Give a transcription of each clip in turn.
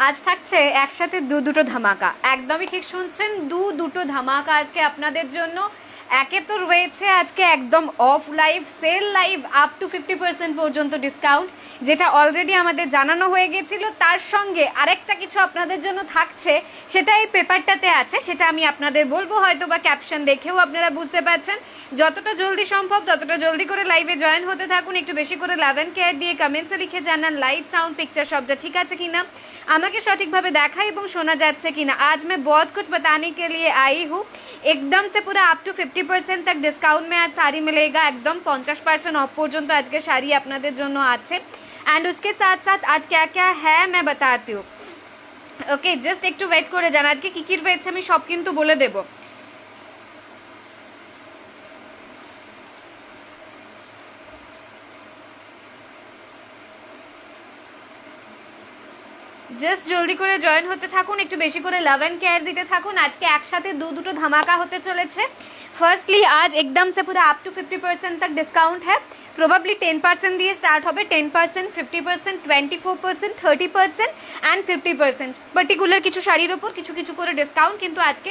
আজ থাকছে একসাথে দুটো ধামাকা। একদমই ঠিক শুনছেন, দুটো ধামাকা আজকে আপনাদের জন্য। একে তো রয়েছে আজকে একদম off live sale live up to 50% পর্যন্ত ডিসকাউন্ট, যেটা অলরেডি আমাদের জানানো হয়ে গেছিল। তার সঙ্গে আরেকটা কিছু আপনাদের জন্য থাকছে, সেটা এই পেপারটাতে আছে, সেটা আমি আপনাদের বলবো, হয়তো বা ক্যাপশন দেখেও আপনারা বুঝতে পারছেন। যতটা জলদি সম্ভব ততটা জলদি করে লাইভে জয়েন হতে থাকুন। একটু বেশি করে লাভ অ্যান্ড কেয়ার দিয়ে কমেন্টসে লিখে জানান লাইট সাউন্ড পিকচার শব্দটা ঠিক আছে কিনা, আমাকে সঠিকভাবে দেখা এবং শোনা যাচ্ছে কিনা। आज मैं बहुत कुछ बताने के लिए आई हूँ। एकदम से पूरा अप टू 50% तक डिस्काउंट में आज साड़ी मिलेगा। एकदम 50% ऑफ পর্যন্ত আজকে শাড়ি আপনাদের জন্য আছে। एंड उसके साथ साथ आज क्या क्या है मैं बताती हूँ। ওকে, জাস্ট একটু ওয়েট করে যান। আজকে কি কি রয়েছে আমি সব কিন্তু বলে দেবো। জাস্ট জলদি করে জয়েন হতে থাকুন, একটু বেশি করে লাভ এন্ড কেয়ার দিতে থাকুন। আজকে একসাথে দুটো ধামাকা হতে চলেছে। ফার্স্টলি आज एकदम से पूरा अप टू 50% तक डिस्काउंट है। प्रोबेबली 10% দিয়ে স্টার্ট হবে, 10%, 50%, 24%, 30% एंड 50%। পার্টিকুলার কিছু শাড়ির উপর কিছু কিছু করে ডিসকাউন্ট, কিন্তু আজকে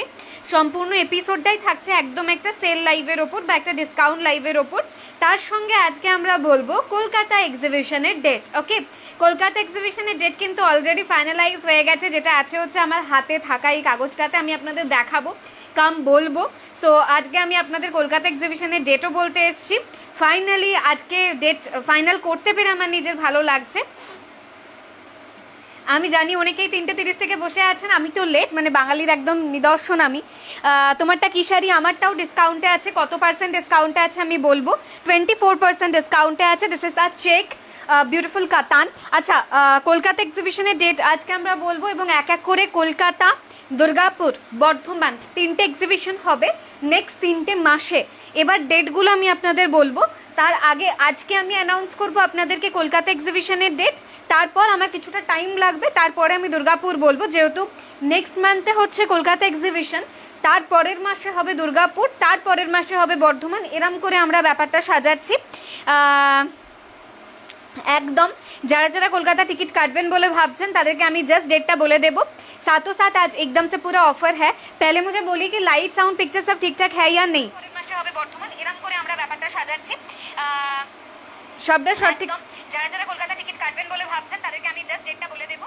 সম্পূর্ণ এপিসোডটাই থাকছে একদম একটা সেল লাইভের ওপর বা একটা ডিসকাউন্ট লাইভের ওপর। তার সঙ্গে আজকে আমরা বলবো কলকাতা এক্সিবিশনের ডেট। ওকে, কলকাতা এক্সিবিশনের ডেট কিন্তু অলরেডি ফাইনালাইজ হয়ে গেছে। যেটা আছে হচ্ছে আমার হাতে থাকা এই কাগজটাতে, আমি আপনাদের দেখাবো কাম বলবো। সো আজকে আমি আপনাদের কলকাতা এক্সিবিশনের ডেটও বলতে এসেছি। ফাইনালি আজকে ডেট ফাইনাল করতে পেরে আমার নিজের ভালো লাগছে। আমি জানি অনেকেই 3:30 থেকে বসে আছেন, আমি তো লেট, মানে বাঙালির একদম নিদর্শন আমি। তোমারটা কি শাড়ি, আমারটাও ডিসকাউন্টে আছে। কত পার্সেন্ট ডিসকাউন্টে আছে আমি বলবো, 24% ডিসকাউন্টে আছে। This is a check beautiful কাতান। আচ্ছা, কলকাতা এক্সিবিশনের ডেট আজকে আমরা বলবো এবং এক এক করে কলকাতা, দুর্গাপুর, বর্ধমান 3টে এক্সিবিশন হবে নেক্সট 3টে মাসে। এবার ডেটগুলো আমি আপনাদের বলবো, তার আগে আজকে আমি অ্যানাউন্স করবো আপনাদেরকে কলকাতা এক্সিবিশনের ডেট। তারপর আমার কিছুটা টাইম লাগবে, তারপরে আমি দুর্গাপুর বলবো, যেহেতু নেক্সট মান্থে হচ্ছে কলকাতা এক্সিবিশন, তারপরের মাসে হবে দুর্গাপুর, তারপরের মাসে হবে বর্ধমান। এরম করে আমরা ব্যাপারটা সাজাচ্ছি। একদম যারা যারা কলকাতা টিকিট কাটবেন বলে ভাবছেন তাদেরকে আমি জাস্ট ডেটটা বলে দেবো। साथों साथ आज एकदम से पूरा ऑफर है। पहले मुझे बोलिए कि लाइट साउंड पिक्चर सब ठीक ठाक है या नहीं। শব্দ সঠিক, যারা যারা কলকাতা টিকিট কাটবেন বলে ভাবছেন তাদেরকে আমি জাস্ট ডেটটা বলে দেবো।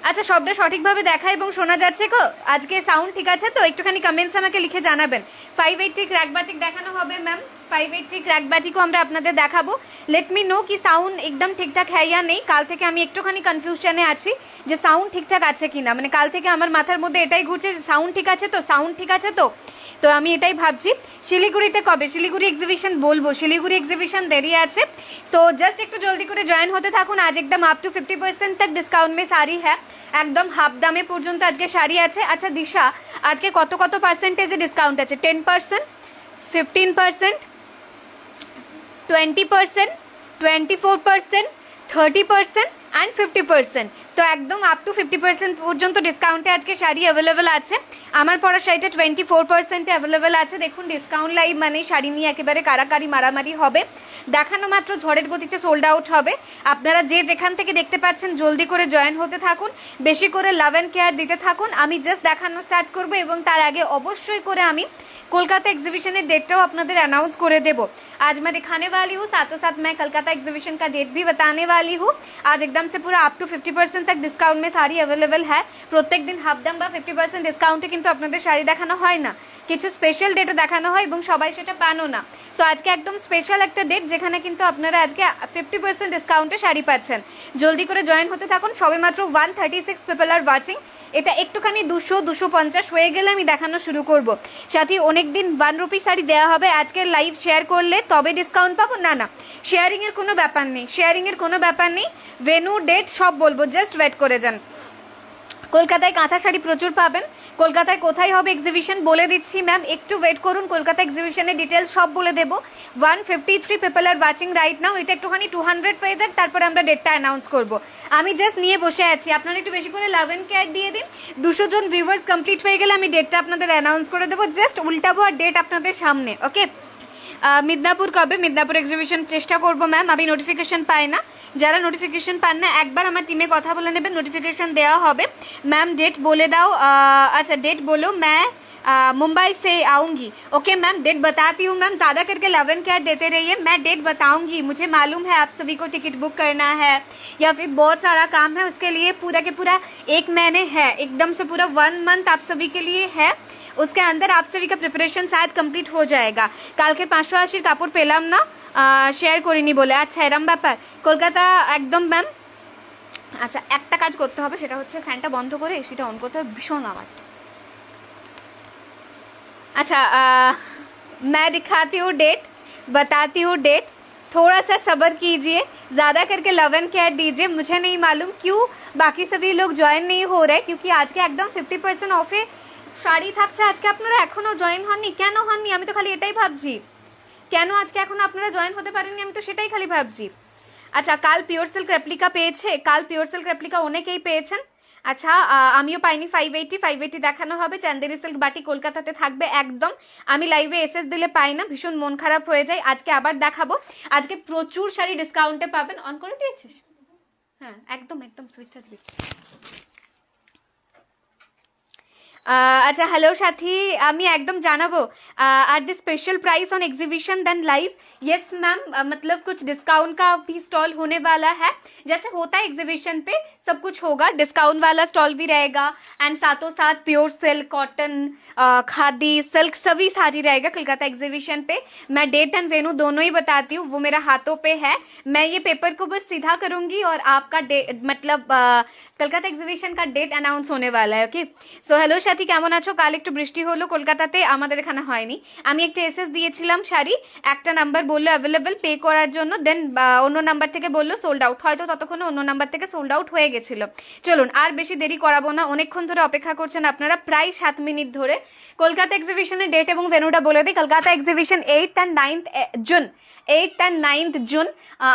আচ্ছা, শব্দ সঠিকভাবে দেখা এবং শোনা যাচ্ছে গো? আজকে সাউন্ড ঠিক আছে তো? একটুখানি কমেন্টস আমাকে লিখে জানাবেন। 580 ক্র্যাক বাটিক দেখানো হবে ম্যাম, 580 ক্র্যাক বাটিকও আমরা আপনাদের দেখাবো। লেট মি নো কি সাউন্ড একদম ঠিকঠাক হ্যাঁ ইয়া নেই। কাল থেকে আমি একটুখানি কনফিউশনে আছি যে সাউন্ড ঠিকঠাক আছে কিনা, মানে কাল থেকে আমার মাথার মধ্যে এটাই ঘুরছে যে সাউন্ড ঠিক আছে তো, সাউন্ড ঠিক আছে তো। তো আমি এটাই ভাবছি শিলিগুড়িতে কবে শিলিগুড়ি এক্সিবিশন বলবো, শিলিগুড়ি এক্সিবিশন দেরি আছে। সো জাস্ট একটু জলদি করে জয়েন হতে থাকুন। আজ একদম আপ টু 50% तक ডিসকাউন্ট মে শাড়ি হ্যাঁ, একদম হাফ দামে পর্যন্ত আজকে শাড়ি আছে। আচ্ছা দিশা, আজকে কত কত পার্সেন্টেজে ডিসকাউন্ট আছে? 10%, 15%, 20%, 24%, 30% एंड 50%। তো একদম আপ টু 50% পর্যন্ত ডিসকাউন্টে আজকে শাড়ি অ্যাভেলেবেল আছে। আমার পরা শাড়িটা 24% অ্যাভেলেবেল আছে। দেখুন ডিসকাউন্ট লাইভ মানে শাড়ি নিয়ে একেবারে কারাকারি মারামারি হবে। দেখানো মাত্র ঝড়ের গতিতে সোল্ড আউট হবে। আপনারা যে যেখান থেকে দেখতে পাচ্ছেন জলদি করে জয়েন হতে থাকুন, বেশি করে লাভ অ্যান্ড কেয়ার দিতে থাকুন। আমি জাস্ট দেখানো স্টার্ট করব এবং তার আগে অবশ্যই করে আমি कोलकाता एग्जीबिशन डेटटाও আপনাদের অ্যানাউন্স করে দেব। आज मैं दिखाने वाली हूँ, साथों साथ मैं कोलकाता एग्जीबिशन का डेट भी बताने वाली हूँ। आज एकदम से पूरा अप टू 50% तक डिस्काउंट में শাড়ি अवेलेबल है। প্রত্যেক দিন হাফ দাম বা 50% ডিসকাউন্টে কিন্তু আপনাদের শাড়ি দেখানো হয় না, কিছু স্পেশাল ডেটে দেখানো হয় এবং সবাই সেটা পানো না। সো আজকে একদম স্পেশাল একটা ডেট যেখানে কিন্তু আপনারা আজকে 50% ডিসকাউন্টে শাড়ি পাচ্ছেন। জলদি করে জয়েন হতে থাকুন। সবে মাত্র 136 পিপল আর ওয়াচিং। এটা একটুখানি 200-250 হয়ে গেলে আমি দেখানো শুরু করব। সাথে অনেকদিন 1 রুপি শাড়ি দেওয়া হবে। আজকে লাইভ শেয়ার করলে তবে ডিসকাউন্ট পাবো না, না শেয়ারিং এর কোনো ব্যাপার নেই, শেয়ারিং এর কোনো ব্যাপার নেই। ভেনু ডেট সব বলবো, জাস্ট ওয়েট করে যান। কলকাতায় কাঁথা শাড়ি প্রচুর পাবেন। কলকাতায় কোথায় হবে এক্সিবিশন বলে দিচ্ছি ম্যাম, একটু ওয়েট করুন। কলকাতা এক্সিবিশনের ডিটেলস সব বলে দেবো। 153 people are watching right now. এটা একটুখানি 200 হয়ে যাক, তারপরে আমরা ডেটটা অ্যানাউন্স করবো। আমি জাস্ট নিয়ে বসে আছি, আপনারা একটু বেশি করে লাভ এন্ড কেয়ার দিয়ে দিন। 200 জন ভিউয়ার্স কমপ্লিট হয়ে গেলে আমি ডেটটা আপনাদের অ্যানাউন্স করে দেবো। জাস্ট উল্টাবো আর ডেট আপনাদের সামনে। ওকে, মিদনাপুর কবে? মিদনাপুর এক্সিবিশন চেষ্টা করবো ম্যাম, আমি নোটিফিকেশন পাই না। যারা নোটিফিকেশন পান না একবার আমার টিমে কথা বলে নেবেন, নোটিफिकेशन দেওয়া হবে। मैम डेट बोले दाओ। अच्छा डेट बोलो, मैं मुंबई से आऊंगी। ओके मैम डेट बताती हूँ मैम, ज़्यादा करके 11 कैट देते रहिए, मैं डेट बताऊंगी। मुझे मालूम है आप सभी को टिकट बुक करना है या फिर बहुत सारा काम है, उसके लिए पूरा के पूरा 1 महीने है, एकदम से पूरा 1 मंथ आप सभी के लिए है। उसके अंदर आप सभी का प्रिपरेशन शायद कंप्लीट हो जाएगा। कल के 580 কাপড় পেলাম না, শেয়ার করিনি বলে। আচ্ছা এরম ব্যাপার, কলকাতা একদম ম্যাম। আচ্ছা একটা কাজ করতে হবে, সেটা হচ্ছে ফ্যানটা বন্ধ করে এসিটা অন করতে হবে, ভীষণ আওয়াজ। अच्छा मैं दिखाती हूँ डेट, बताती हूँ डेट, थोड़ा सा सब्र कीजिए, ज़्यादा करके 11 कैट दीजिए। मुझे नहीं मालूम क्यों बाकी सभी लोग জয়েন नहीं हो रहे, क्योंकि आज के एकदम 50% অফে শাড়ি থাকছে। আজকে আপনারা এখনো জয়েন হননি, কেন হননি? আমি তো খালি এটাই ভাবছি, কেন আজকে এখনো আপনারা জয়েন হতে পারেননি, আমি তো সেটাই খালি ভাবছি। আচ্ছা কাল পিওর সিল্ক রেপ্লিকা পেয়েছে, কাল পিওর সিল্ক রেপ্লিকা অনেকেই পেয়েছেন। আচ্ছা আমিও পাইনি। 580 দেখানো হবে। চান্দেরি সিল্ক বাটি কলকাতাতে থাকবে একদম। আমি লাইভে এসএস দিলে পাই না, ভীষণ মন খারাপ হয়ে যায়। আজকে আবার দেখাবো, আজকে প্রচুর শাড়ি ডিসকাউন্টে পাবেন। অন করে দিয়েছিস? হ্যাঁ একদম একদম সুইচটা দিবি। अच्छा हेलो साथी, আমি একদম জানাবো at the special price on exhibition then live। Yes ma'am, मतलब कुछ डिस्काउंट का भी स्टॉल होने वाला है, जैसे होता है एग्जीबिशन पे सब कुछ होगा। डिस्काउंट वाला स्टॉल भी रहेगा एंड साथों साथ pure silk, cotton, khadi, silk सभी सारी रहेगा कलकत्ता एग्जीबिशन पे। मैं डेट एंड वेन्यू दोनों ही बताती हूँ, वो मेरा हाथों पे है। मैं ये पेपर को बस सीधा करूंगी और आपका मतलब कलकत्ता एग्जीबिशन का डेट अनाउंस होने वाला है। ओके सो हेलो সাথী, কেমন আছো? কাল একটু বৃষ্টি হলো কলকাতাতে, আমাদের এখানে হয়নি। আমি একটা এসএস দিয়েছিলাম শাড়ি, একটা নাম্বার বললো অ্যাভেলেবল পে করার জন্য, দেন অন্য নাম্বার থেকে বললো সোল্ড আউট, হয়তো ততক্ষণে অন্য নাম্বার থেকে সোল্ড আউট হয়ে গেছিল। চলুন আর বেশি দেরি করাবো না, অনেকক্ষণ ধরে অপেক্ষা করছেন আপনারা, প্রায় 7 মিনিট ধরে। কলকাতা এক্সিবিশনের ডেট এবং ভেন্যুটা বলে দিই। Kolkata exhibition 8th and 9th June, 8th and 9th June.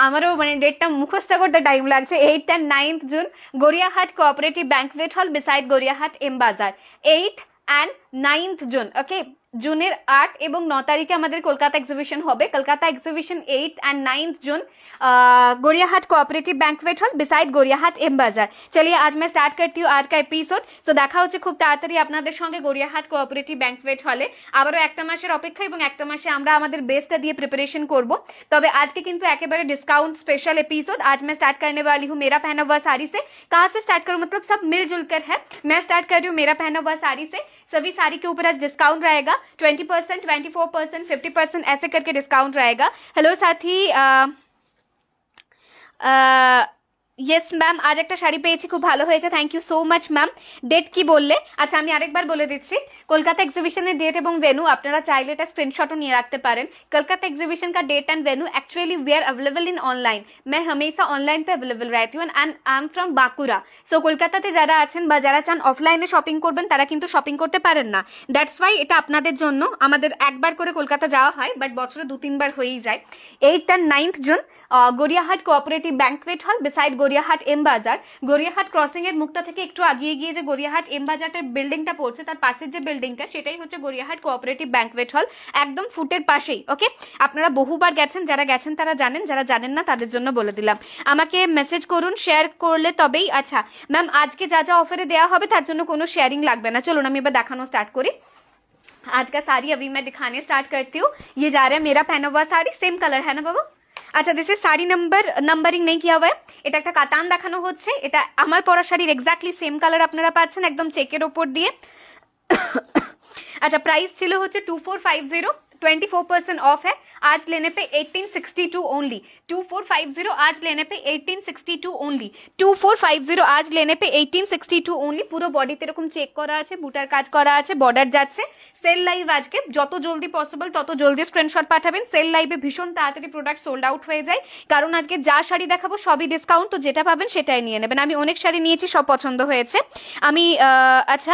আমারও মানে ডেটটা মুখস্থ করতে টাইম লাগছে। 8th and 9th June, Gariahat cooperative banquet hall beside Gariahat M বাজার। 8th and 9th June. ওকে জুনের 8 এবং 9 তারিখে আমাদের কলকাতা এক্সিবিশন হবে। Kolkata exhibition 8th and 9th June, Gariahat cooperative banquet hall beside Gariahat M बाजार। चलिए आज मैं स्टार्ट करती हूँ आज का एपिसोड। सो দেখা হচ্ছে খুব তাড়াতাড়ি আপনাদের সঙ্গে গড়িয়াহাট কোঅপারেটিভ ব্যাংকওয়েট হলে। আবারও একটা মাসের অপেক্ষা এবং একটা মাসে আমরা আমাদের বেস্টটা দিয়ে প্রিপারেशन করব। তবে আজকে কিন্তু একেবারে ডিসকাউंट स्पेशल एपिसोड। आज मैं स्टार्ट करने वाली हूँ मेरा पहना हुआ साड़ी से। कहाँ से स्टार्ट करूँ, मतलब सब मिलजुल कर है। मैं स्टार्ट कर रही हूँ मेरा पहना हुआ साड़ी से। सभी साड़ी के ऊपर आज डिस्काउंट रहेगा 20%, 24%, 50% ऐसे करके डिस्काउंट रहेगा। हेलो साथी, ইয়েস ম্যাম, আজ একটা শাড়ি পেয়েছি, খুব ভালো হয়েছে, thank you so much ma'am. Date কি বললে? আচ্ছা আমি আরেকবার বলে দিচ্ছি, কলকাতা এক্সিবিশনের ডেট এবং ভেন্যু আপনারা চাইলে এটা স্ক্রিনশটও নিয়ে রাখতে পারেন। कलकत्ता एग्जीबिशन का date and venue actually we are available in online. मैं हमेशा ऑनलाइन पे अवेलेबल रहती हूँ and I am from Bankura. So কলকাতাতে যারা আছেন বা যারা চান অফলাইনে শপিং করবেন তারা কিন্তু শপিং করতে পারেন না। দ্যাটস ওয়াই এটা আপনাদের জন্য। আমাদের একবার করে কলকাতা যাওয়া হয়, বাট বছরে 2-3 বার হয়েই যায়। 8th and 9th June, Gariahat cooperative banquet hall beside Gariahat M বাজার। গড়িয়াহাট ক্রসিং এর মুখটা থেকে একটু আগিয়ে গিয়ে যে গড়িয়াহাট এম বাজারের বিল্ডিংটা পড়ছে, তার পাশের যে বিল্ডিংটা সেটাই হচ্ছে গড়িয়াহাট কোঅপারেটিভ ব্যাংকওয়েট হল, একদম ফুটের পাশেই। ওকে আপনারা বহুবার গেছেন, যারা গেছেন তারা জানেন, যারা জানেন না তাদের জন্য বলে দিলাম। আমাকে মেসেজ করুন, শেয়ার করলে তবেই। আচ্ছা ম্যাম, আজকে যা যা অফারে দেওয়া হবে তার জন্য কোনো শেয়ারিং লাগবে না। চলুন আমি এবার দেখানো স্টার্ট করি। आज का साड़ी अभी मैं दिखाने स्टार्ट करती हूँ। ये जा रहा है मेरा पहना हुआ साड़ी, सेम कलर है ना बाबू? আচ্ছা দিস ইজ শাড়ি নাম্বারিং নেই কি হবে। এটা একটা কাতান দেখানো হচ্ছে, এটা আমার পরা শাড়ির এক্স্যাক্টলি সেম কালার আপনারা পাচ্ছেন একদম চেকের ওপর দিয়ে। আচ্ছা প্রাইস ছিল হচ্ছে 2450, 24% ऑफ है। आज लेने पे 1862 ओनली। 2450 आज लेने पे 1862 ओनली। 2450 आज लेने पे 1862 ओनली। পুরো বডিতে এরকম চেক করা আছে, বুটার কাজ করা আছে, বর্ডার যাচ্ছে। সেল লাইভ আজকে, যত জলদি পসিবল তত জলদি স্ক্রিনশট পাঠাবেন। সেল লাইভে ভীষণ তাড়াতাড়ি প্রোডাক্ট সোল্ড আউট হয়ে যায়, কারণ আজকে যা শাড়ি দেখাবো সবই ডিসকাউন্ট, তো যেটা পাবেন সেটাই নিয়ে নেবেন। আমি অনেক শাড়ি নিয়েছি, সব পছন্দ হয়েছে। আমি আচ্ছা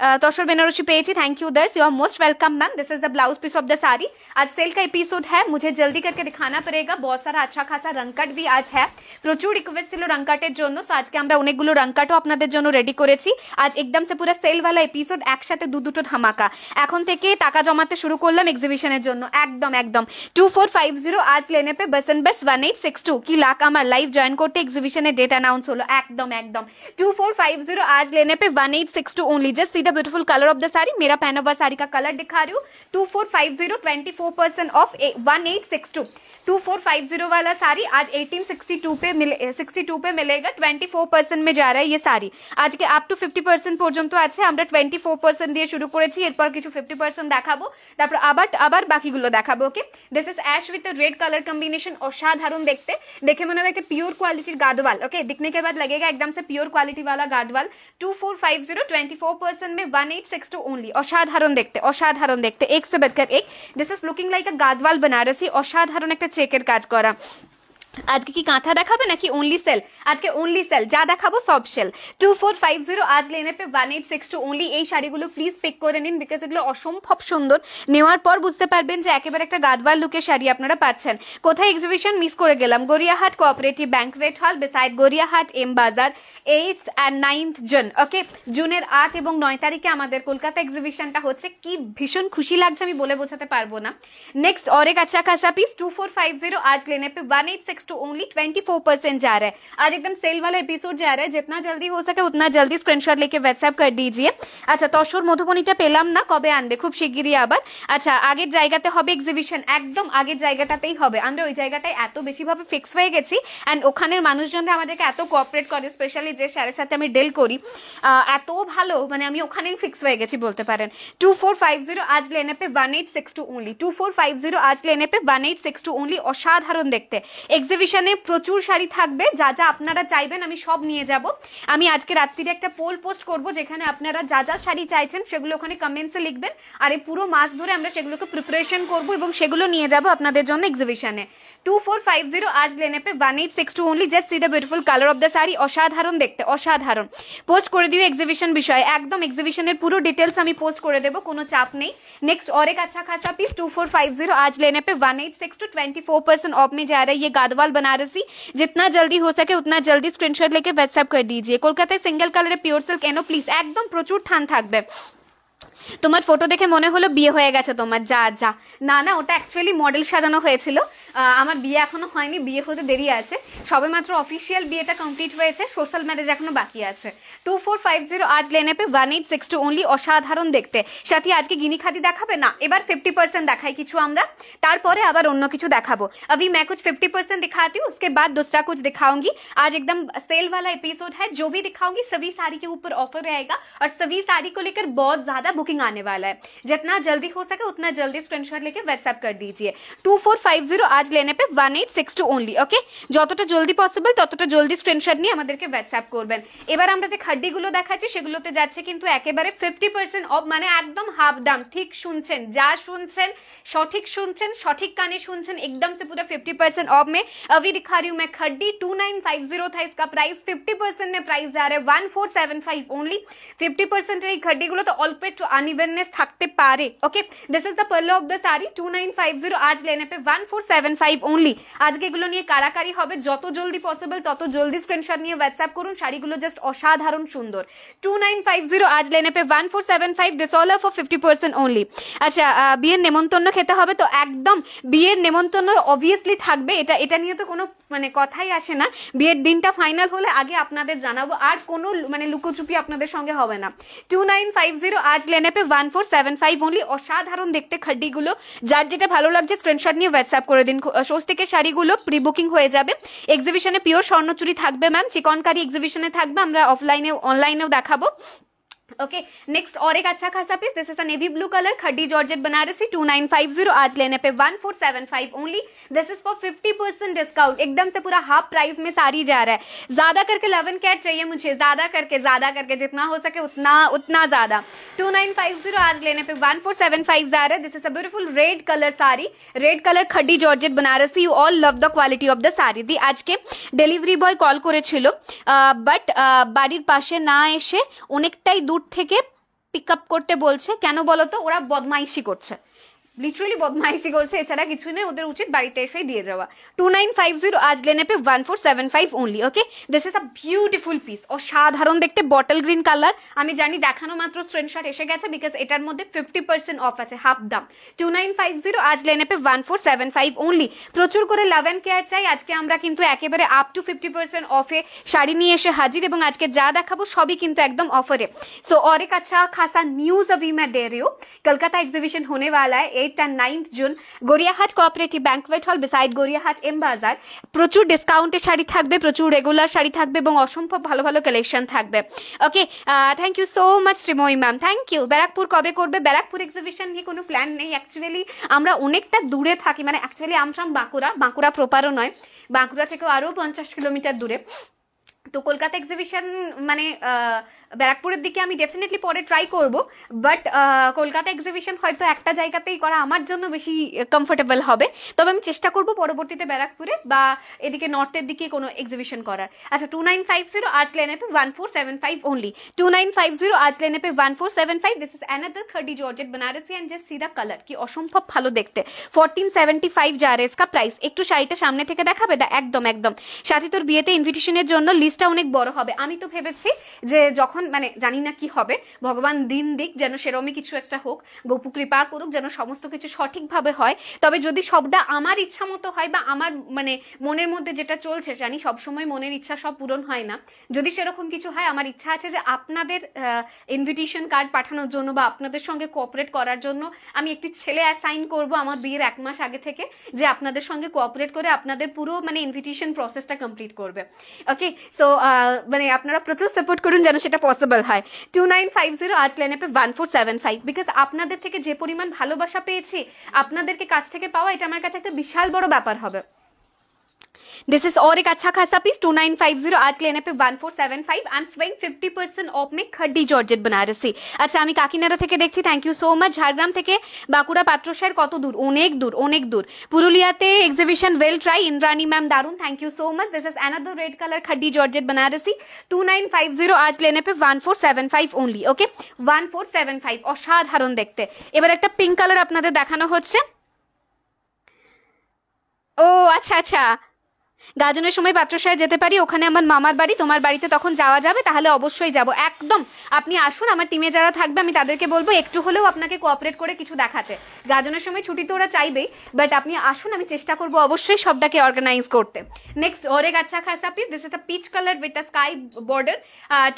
तोशर बेनारसी पेजी, थैंक यू दर्स, you are most welcome ma'am. This is the blouse piece of the sari. आज सेल का एपिसोड है, मुझे जल्दी करके दिखाना पड़ेगा। बहुत सारा अच्छा खासा रंगकाट भी आज है, प्रचुर रिक्वेस्ट ছিল রংকাটের জন্য। সো আজকে আমরা অনেকগুলো রংকাটও আপনাদের জন্য রেডি করেছি। আজ একদম সে পুরো সেল वाला এপিসোড, একসাথে দুটো ধামাকা। এখন থেকে টাকা জমাতে শুরু করলাম এক্সিবিশনের জন্য। একদম একদম 2450 আজ लेने पे बस एंड बस 1862 কি লাখ আমার লাইভ জয়েন করতে এক্সিবিশনের ডেট অ্যানাউন্স হলো। একদম একদম 2450 आज लेने पे 1862 only. Just see the beautiful colour of the sari. मेरा पहना हुआ साड़ी का कलर दिखा रही हूँ। 2450 24% ऑफ 1862। 2450 वाला साड़ी आज 1862 पे 62 पे मिलेगा। 24% में जा रहा है ये साड़ी। आज के अप टू 50% পর্যন্ত আছে। আমরা 24% দিয়ে শুরু করেছি, এরপর কিছু 50% দেখাবো, তারপর আবার বাকিগুলো দেখাবো। Okay, this is ash with the red colour combination. असाधारण देखते, देखे मन में प्योर क्वालिटी गादवाल। ओके, दिखने के बाद लगेगा एकदम से प्योर क्वालिटी वाला गादवाल। 2450 24% में 1862 ओनली। असाधारण देखते, असाधारण देखते, एक से बढ़कर एक। This is looking like a Gadwal Banarasi. असाधारण एक চেকের কাজ করা। আজকে কি কাঁথা দেখাবে নাকি ওনলি সেল? আজকে ওনলি সেল, যা দেখাবো সব সেল। 2450 আজ লেনে পে 1862 ওনলি। এই শাড়িগুলো প্লিজ পিক করে নিন, বিকজ এগুলো অসম্ভব সুন্দর। নেওয়ার পর বুঝতে পারবেন যে একেবারে একটা গাদওয়াল লুকের শাড়ি আপনারা পাচ্ছেন। কোথায় এক্সিবিশন মিস করে গেলাম? Gariahat cooperative banquet hall beside Gariahat M বাজার, 8th and 9th জুন। ওকে, জুনের 8 এবং 9 তারিখে আমাদের কলকাতা এক্সিবিশনটা হচ্ছে। কি ভীষণ খুশি লাগছে, আমি বলে বোঝাতে পারবো না। নেক্সট और एक अच्छा खासा पीस 2450 आज लेने पे 1862 ओनली। 24% जा रहा है। आज एकदम सेल वाला एपिसोड जा रहा है। जितना जल्दी हो सके उतना जल्दी स्क्रीनशॉट लेके व्हाट्सएप कर दीजिए। अच्छा, তসর মধুবনীটা পেলাম না, কবে আনবে? খুব শিগগিরই আবার। আচ্ছা, আগের জায়গাতে হবে এক্সিবিশন, একদম আগের জায়গাটাতেই হবে। আমরা ওই জায়গাটায় এত বেশিভাবে ফিক্স হয়ে গেছি, অ্যান্ড ওখানের মানুষজনরা আমাদেরকে এত কোঅপারেট করে, স্পেশালি যে স্যারের সাথে আমি ডিল করি, এত ভালো, মানে আমি ওখানেই ফিক্স হয়ে গেছি বলতে পারেন। 2450 आज लेने पे 1862 ओनली। 2450 आज लेने पे 1862 ओनली। অসাধারণ দেখতে। এক্সিবিশনে প্রচুর শাড়ি থাকবে, যা যা আপনারা চাইবেন আমি সব নিয়ে যাব। আমি আজকে রাত্রিরে একটা পোল পোস্ট করব, যেখানে আপনারা যা যা শাড়ি চাইছেন সেগুলো ওখানে কমেন্টসে লিখবেন, আর এই পুরো মাস ধরে আমরা সেগুলোকে প্রিপারেশন করব এবং সেগুলো নিয়ে যাব আপনাদের জন্য এক্সিবিশনে। 2450 आज लेने पे 1862 only. Just see the beautiful colour of the sari. অসাধারণ দেখতে, অসাধারণ। পোস্ট করে দিও এক্সিবিশন বিষয়ে, একদম এক্সিবিশনের পুরো ডিটেলস আমি পোস্ট করে দেবো, কোনো চাপ নেই। नेक्स्ट और एक अच्छा खासा पीस 2450 आज लेने पे 1862 24% ऑफ में जा रहा है ये गादवाल बनारसी। जितना जल्दी हो सके उतना जल्दी स्क्रीनशॉट लेके व्हाट्सएप कर दीजिए। Kolkata single colour pure silk एनो प्लीज, একদম প্রচুর থান থাকবে। তোমার ফটো দেখে মনে হলো বিয়ে হয়ে গেছে তোমার। যা যা, না না, ওটা অ্যাকচুয়ালি মডেল সাজানো হয়েছিল। আমার বিয়ে এখনো হয়নি, বিয়ে হতে দেরি আছে। সবে মাত্র অফিসিয়াল বিয়েটা কমপ্লিট হয়েছে, সোশ্যাল ম্যারেজ এখনো বাকি আছে। 2450 आज लेने पे 1862 ओनली। অসাধারণ দেখতে। সাথে আজকে গিনি খাদি দেখাবে না, এবার 50% দেখাই কিছু আমরা, তারপরে আবার অন্য কিছু দেখাবো। अभी मैं कुछ 50% दिखाती हूँ, उसके बाद दूसरा कुछ दिखाऊंगी। आज एकदम सेल वाला एपिसोड है, जो भी दिखाऊंगी सभी साड़ी के ऊपर ऑफर रहेगा, और सभी साड़ी को लेकर बहुत ज्यादा बुकिंग आने वाला है। जितना जल्दी हो सके उतना जल्दी स्क्रीनशॉट लेके व्हाट्सएप कर दीजिए। 2450 आज लेने पे 1862 ओनली। ओके, যতটা জলদি পসিবল ততটা জলদি স্ক্রিনশট নিয়ে আমাদেরকে হোয়াটসঅ্যাপ করবেন। এবার আমরা যে খাড্ডিগুলো দেখাচ্ছি সেগুলোতে যাচ্ছে কিন্তু একেবারে 50% অফ, মানে একদম হাফ দাম। ঠিক শুনছেন, যা শুনছেন সঠিক শুনছেন, সঠিক কানে শুনছেন, एकदम से पूरा 50% ऑफ में। अभी दिखा रही हूँ मैं खड्डी। 2950 था इसका प्राइस, 50% में प्राइस जा रहा है 1475 ओनली। 50% এই খাড্ডিগুলো তো অল্প একটু আনইভেননেস থাকতে পারে। Okay, this is the pearl of the sari. 2950 आज लेने पे 1475 ओनली। আজকে এগুলো নিয়ে কারাকারি হবে, যত জলদি পসিবল তত জলদি স্ক্রিনশট নিয়ে হোয়াটসঅ্যাপ করুন। শাড়িগুলো জাস্ট অসাধারণ সুন্দর। 2950 आज लेने पे 1475। This all for 50% only. আচ্ছা, বিয়ের নেমন্তন্ন খেতে হবে তো, একদম বিয়ের নেমন্তন্ন অবভিয়াসলি থাকবে। এটা নিয়ে তো কোনো মানে কথাই আসে না। বিয়ের দিনটা ফাইনাল হলে আগে আপনাদের জানাবো, আর কোনো মানে লুকোচুপি আপনাদের সঙ্গে হবে না। 2950 आज लेने पे 1475 ओनली। অসাধারণ দেখতে খাড্ডিগুলো, যার যেটা ভালো লাগছে স্ক্রিনশট নিয়ে হোয়াটসঅ্যাপ করে দিন। স্বস্তিকের শাড়িগুলো প্রি বুকিং হয়ে যাবে। এক্সিবিশনে পিওর স্বর্ণচুরি থাকবে ম্যাম, চিকনকারি এক্সিবিশনে থাকবে, আমরা অফলাইনে অনলাইনেও দেখাবো। ओके, नेक्स्ट और एक अच्छा खासा piece. This is a navy blue colour khaddi georgette Banarasi. 2950 आज लेने पे 1475 only. This is for 50% discount. एकदम से पूरा हाफ प्राइस में साड़ी जा रहा है। ज्यादा करके 11 कैट चाहिए मुझे, ज्यादा करके जितना हो सके उतना ज्यादा। 2950 आज लेने पे 1475 जा रहा है। This is a beautiful red colour sari, red colour khaddi georgette Banarasi. You all love the quality of the sari. দি আজকে ডেলিভারি বয় কল করেছিল, বাট বাড়ির পাশে না এসে অনেকটাই দূর থেকে পিক আপ করতে বলছে, কেন বলো তো? ওরা বদমাইশি করছে, লিটারালি বদমাইশি করছে, এছাড়া কিছু নেই। ওদের উচিত বাড়িতে এসে দিয়ে যাওয়া। 2950 আজ লেনে পে 1475 only. Okay, this is a beautiful piece, অসাধারণ দেখতে, বটল গ্রিন কালার। আমি জানি দেখানো মাত্র স্ক্রিনশট এসে গেছে, বিকজ এটার মধ্যে 50% অফ আছে, হাফ দাম। 2950 আজ লেনে পে 1475 অনলি। প্রচুর করে লাভ অ্যান্ড কেয়ার চাই। আজকে আমরা কিন্তু একেবারে আপ টু 50% অফে শাড়ি নিয়ে এসে হাজির, এবং আজকে যা দেখাবো সবই কিন্তু একদম অফারে। सो और एक अच्छा खासा न्यूज अभी मैं दे रही हूँ। कलकत्ता एग्जीबिशन होने वाला है 8 and 9 June, Gariahat cooperative banquet hall beside Gariahat M বাজার। প্রচুর ডিসকাউন্টে শাড়ি থাকবে, প্রচুর রেগুলার শাড়ি থাকবে, এবং অসম্ভব ভালো ভালো কালেকশন থাকবে। Okay, thank you so much Sreemoyee ma'am, thank you. Barrackpore কবে করবে? ব্যারাকপুর এক্সিবিশন নিয়ে কোনো প্ল্যান নেই অ্যাকচুয়ালি। আমরা অনেকটা দূরে থাকি, মানে অ্যাকচুয়ালি আমরাম বাঁকুড়া প্রপারও নয়, বাঁকুড়া থেকেও আরও 50 কিলোমিটার দূরে। তো কলকাতা এক্সিবিশন মানে ব্যারাকপুরের দিকে আমি ডেফিনেটলি পরে ট্রাই করব, বাট কলকাতা এক্সিবিশন হয়তো একটা জায়গাতেই করা আমার জন্য বেশি কমফোর্টেবল হবে। তবে আমি চেষ্টা করব পরবর্তীতে ব্যারাকপুরে বা এদিকে নর্থের দিকে কোনো এক্সিবিশন করার। আচ্ছা, 2950 আজ লেনে पे 1475 ओनली। 2950 आज लेने पे 1475। दिस इज अनदर खड़ी georgette Banarasi and just see the colour কি অসম্ভব ভালো দেখতে। 1475 যা রে इसका প্রাইস। একটু শাড়িটা সামনে থেকে দেখাবে? একদম একদম। সাথী তোর বিয়েতে ইনভিটেশনের জন্য লিস্টটা অনেক বড় হবে। আমি তো ভেবেছি যে যখন মানে জানি না কি হবে, ভগবান দিন দিক যেন সেরমই কিছু একটা হোক, গোপু কৃপা করুক যেন সমস্ত কিছু সঠিকভাবে হয়। তবে যদি সবটা আমার ইচ্ছা মতো হয় বা আমার মানে মনের মধ্যে যেটা চলছে, জানি সবসময় মনের ইচ্ছা সব পূরণ হয় না, যদি সেরকম কিছু হয়, আমার ইচ্ছা আছে যে আপনাদের ইনভিটেশন কার্ড পাঠানোর জন্য বা আপনাদের সঙ্গে কোঅপারেট করার জন্য আমি একটি ছেলে অ্যাসাইন করব আমার বিয়ের 1 মাস আগে থেকে, যে আপনাদের সঙ্গে কোঅপারেট করে আপনাদের পুরো মানে ইনভিটেশন প্রসেসটা কমপ্লিট করবে। ওকে, সো মানে আপনারা প্রচুর সাপোর্ট করুন যেন সেটা পসিবল হয়। 2950 আজ লেনে पे 1475, বিকজ আপনাদের থেকে যে পরিমাণ ভালোবাসা পেয়েছি, আপনাদেরকে কাছ থেকে পাওয়া, এটা আমার কাছে একটা বিশাল বড় ব্যাপার হবে। दिस इज और एक अच्छा खासा पीस 2950 आज लेने पे 1475। आई एम स्वेइंग 50% ऑफ में खड्डी जॉर्जेट बनारसी। আচ্ছা, আমি কাকিনাড়া থেকে দেখছি, thank you so much. Jhargram থেকে বাঁকুড়া পাত্রসাহের কত দূর? অনেক দূর, অনেক দূর। পুরুলিয়াতে exhibition well try, Indrani ma'am দারুন, thank you so much. This is another red colour khaddi georgette Banarasi. 2950 आज लेने पे 1475 ओनली। ओके, 1475, অসাধারণ দেখতে। এবার একটা পিঙ্ক কালার আপনাদের দেখানো হচ্ছে। ও আচ্ছা আচ্ছা, গাজনের সময় পাত্রসায় যেতে পারি, ওখানে আমার মামার বাড়ি, তোমার বাড়িতে তখন যাওয়া যাবে, তাহলে অবশ্যই যাব। একদম, আপনি আসুন, আমার টিমে যারা থাকবে আমি তাদেরকে বলবো একটু হলেও আপনাকে কোঅপারেট করে কিছু দেখাতে। গাজনের সময় ছুটি তো ওরা চাইবেই, বাট আপনি আসুন, আমি চেষ্টা করবো অবশ্যই সবটাকে অর্গানাইজ করতে। নেক্সট और एक अच्छा खासा piece, this is a peach colour with a sky border.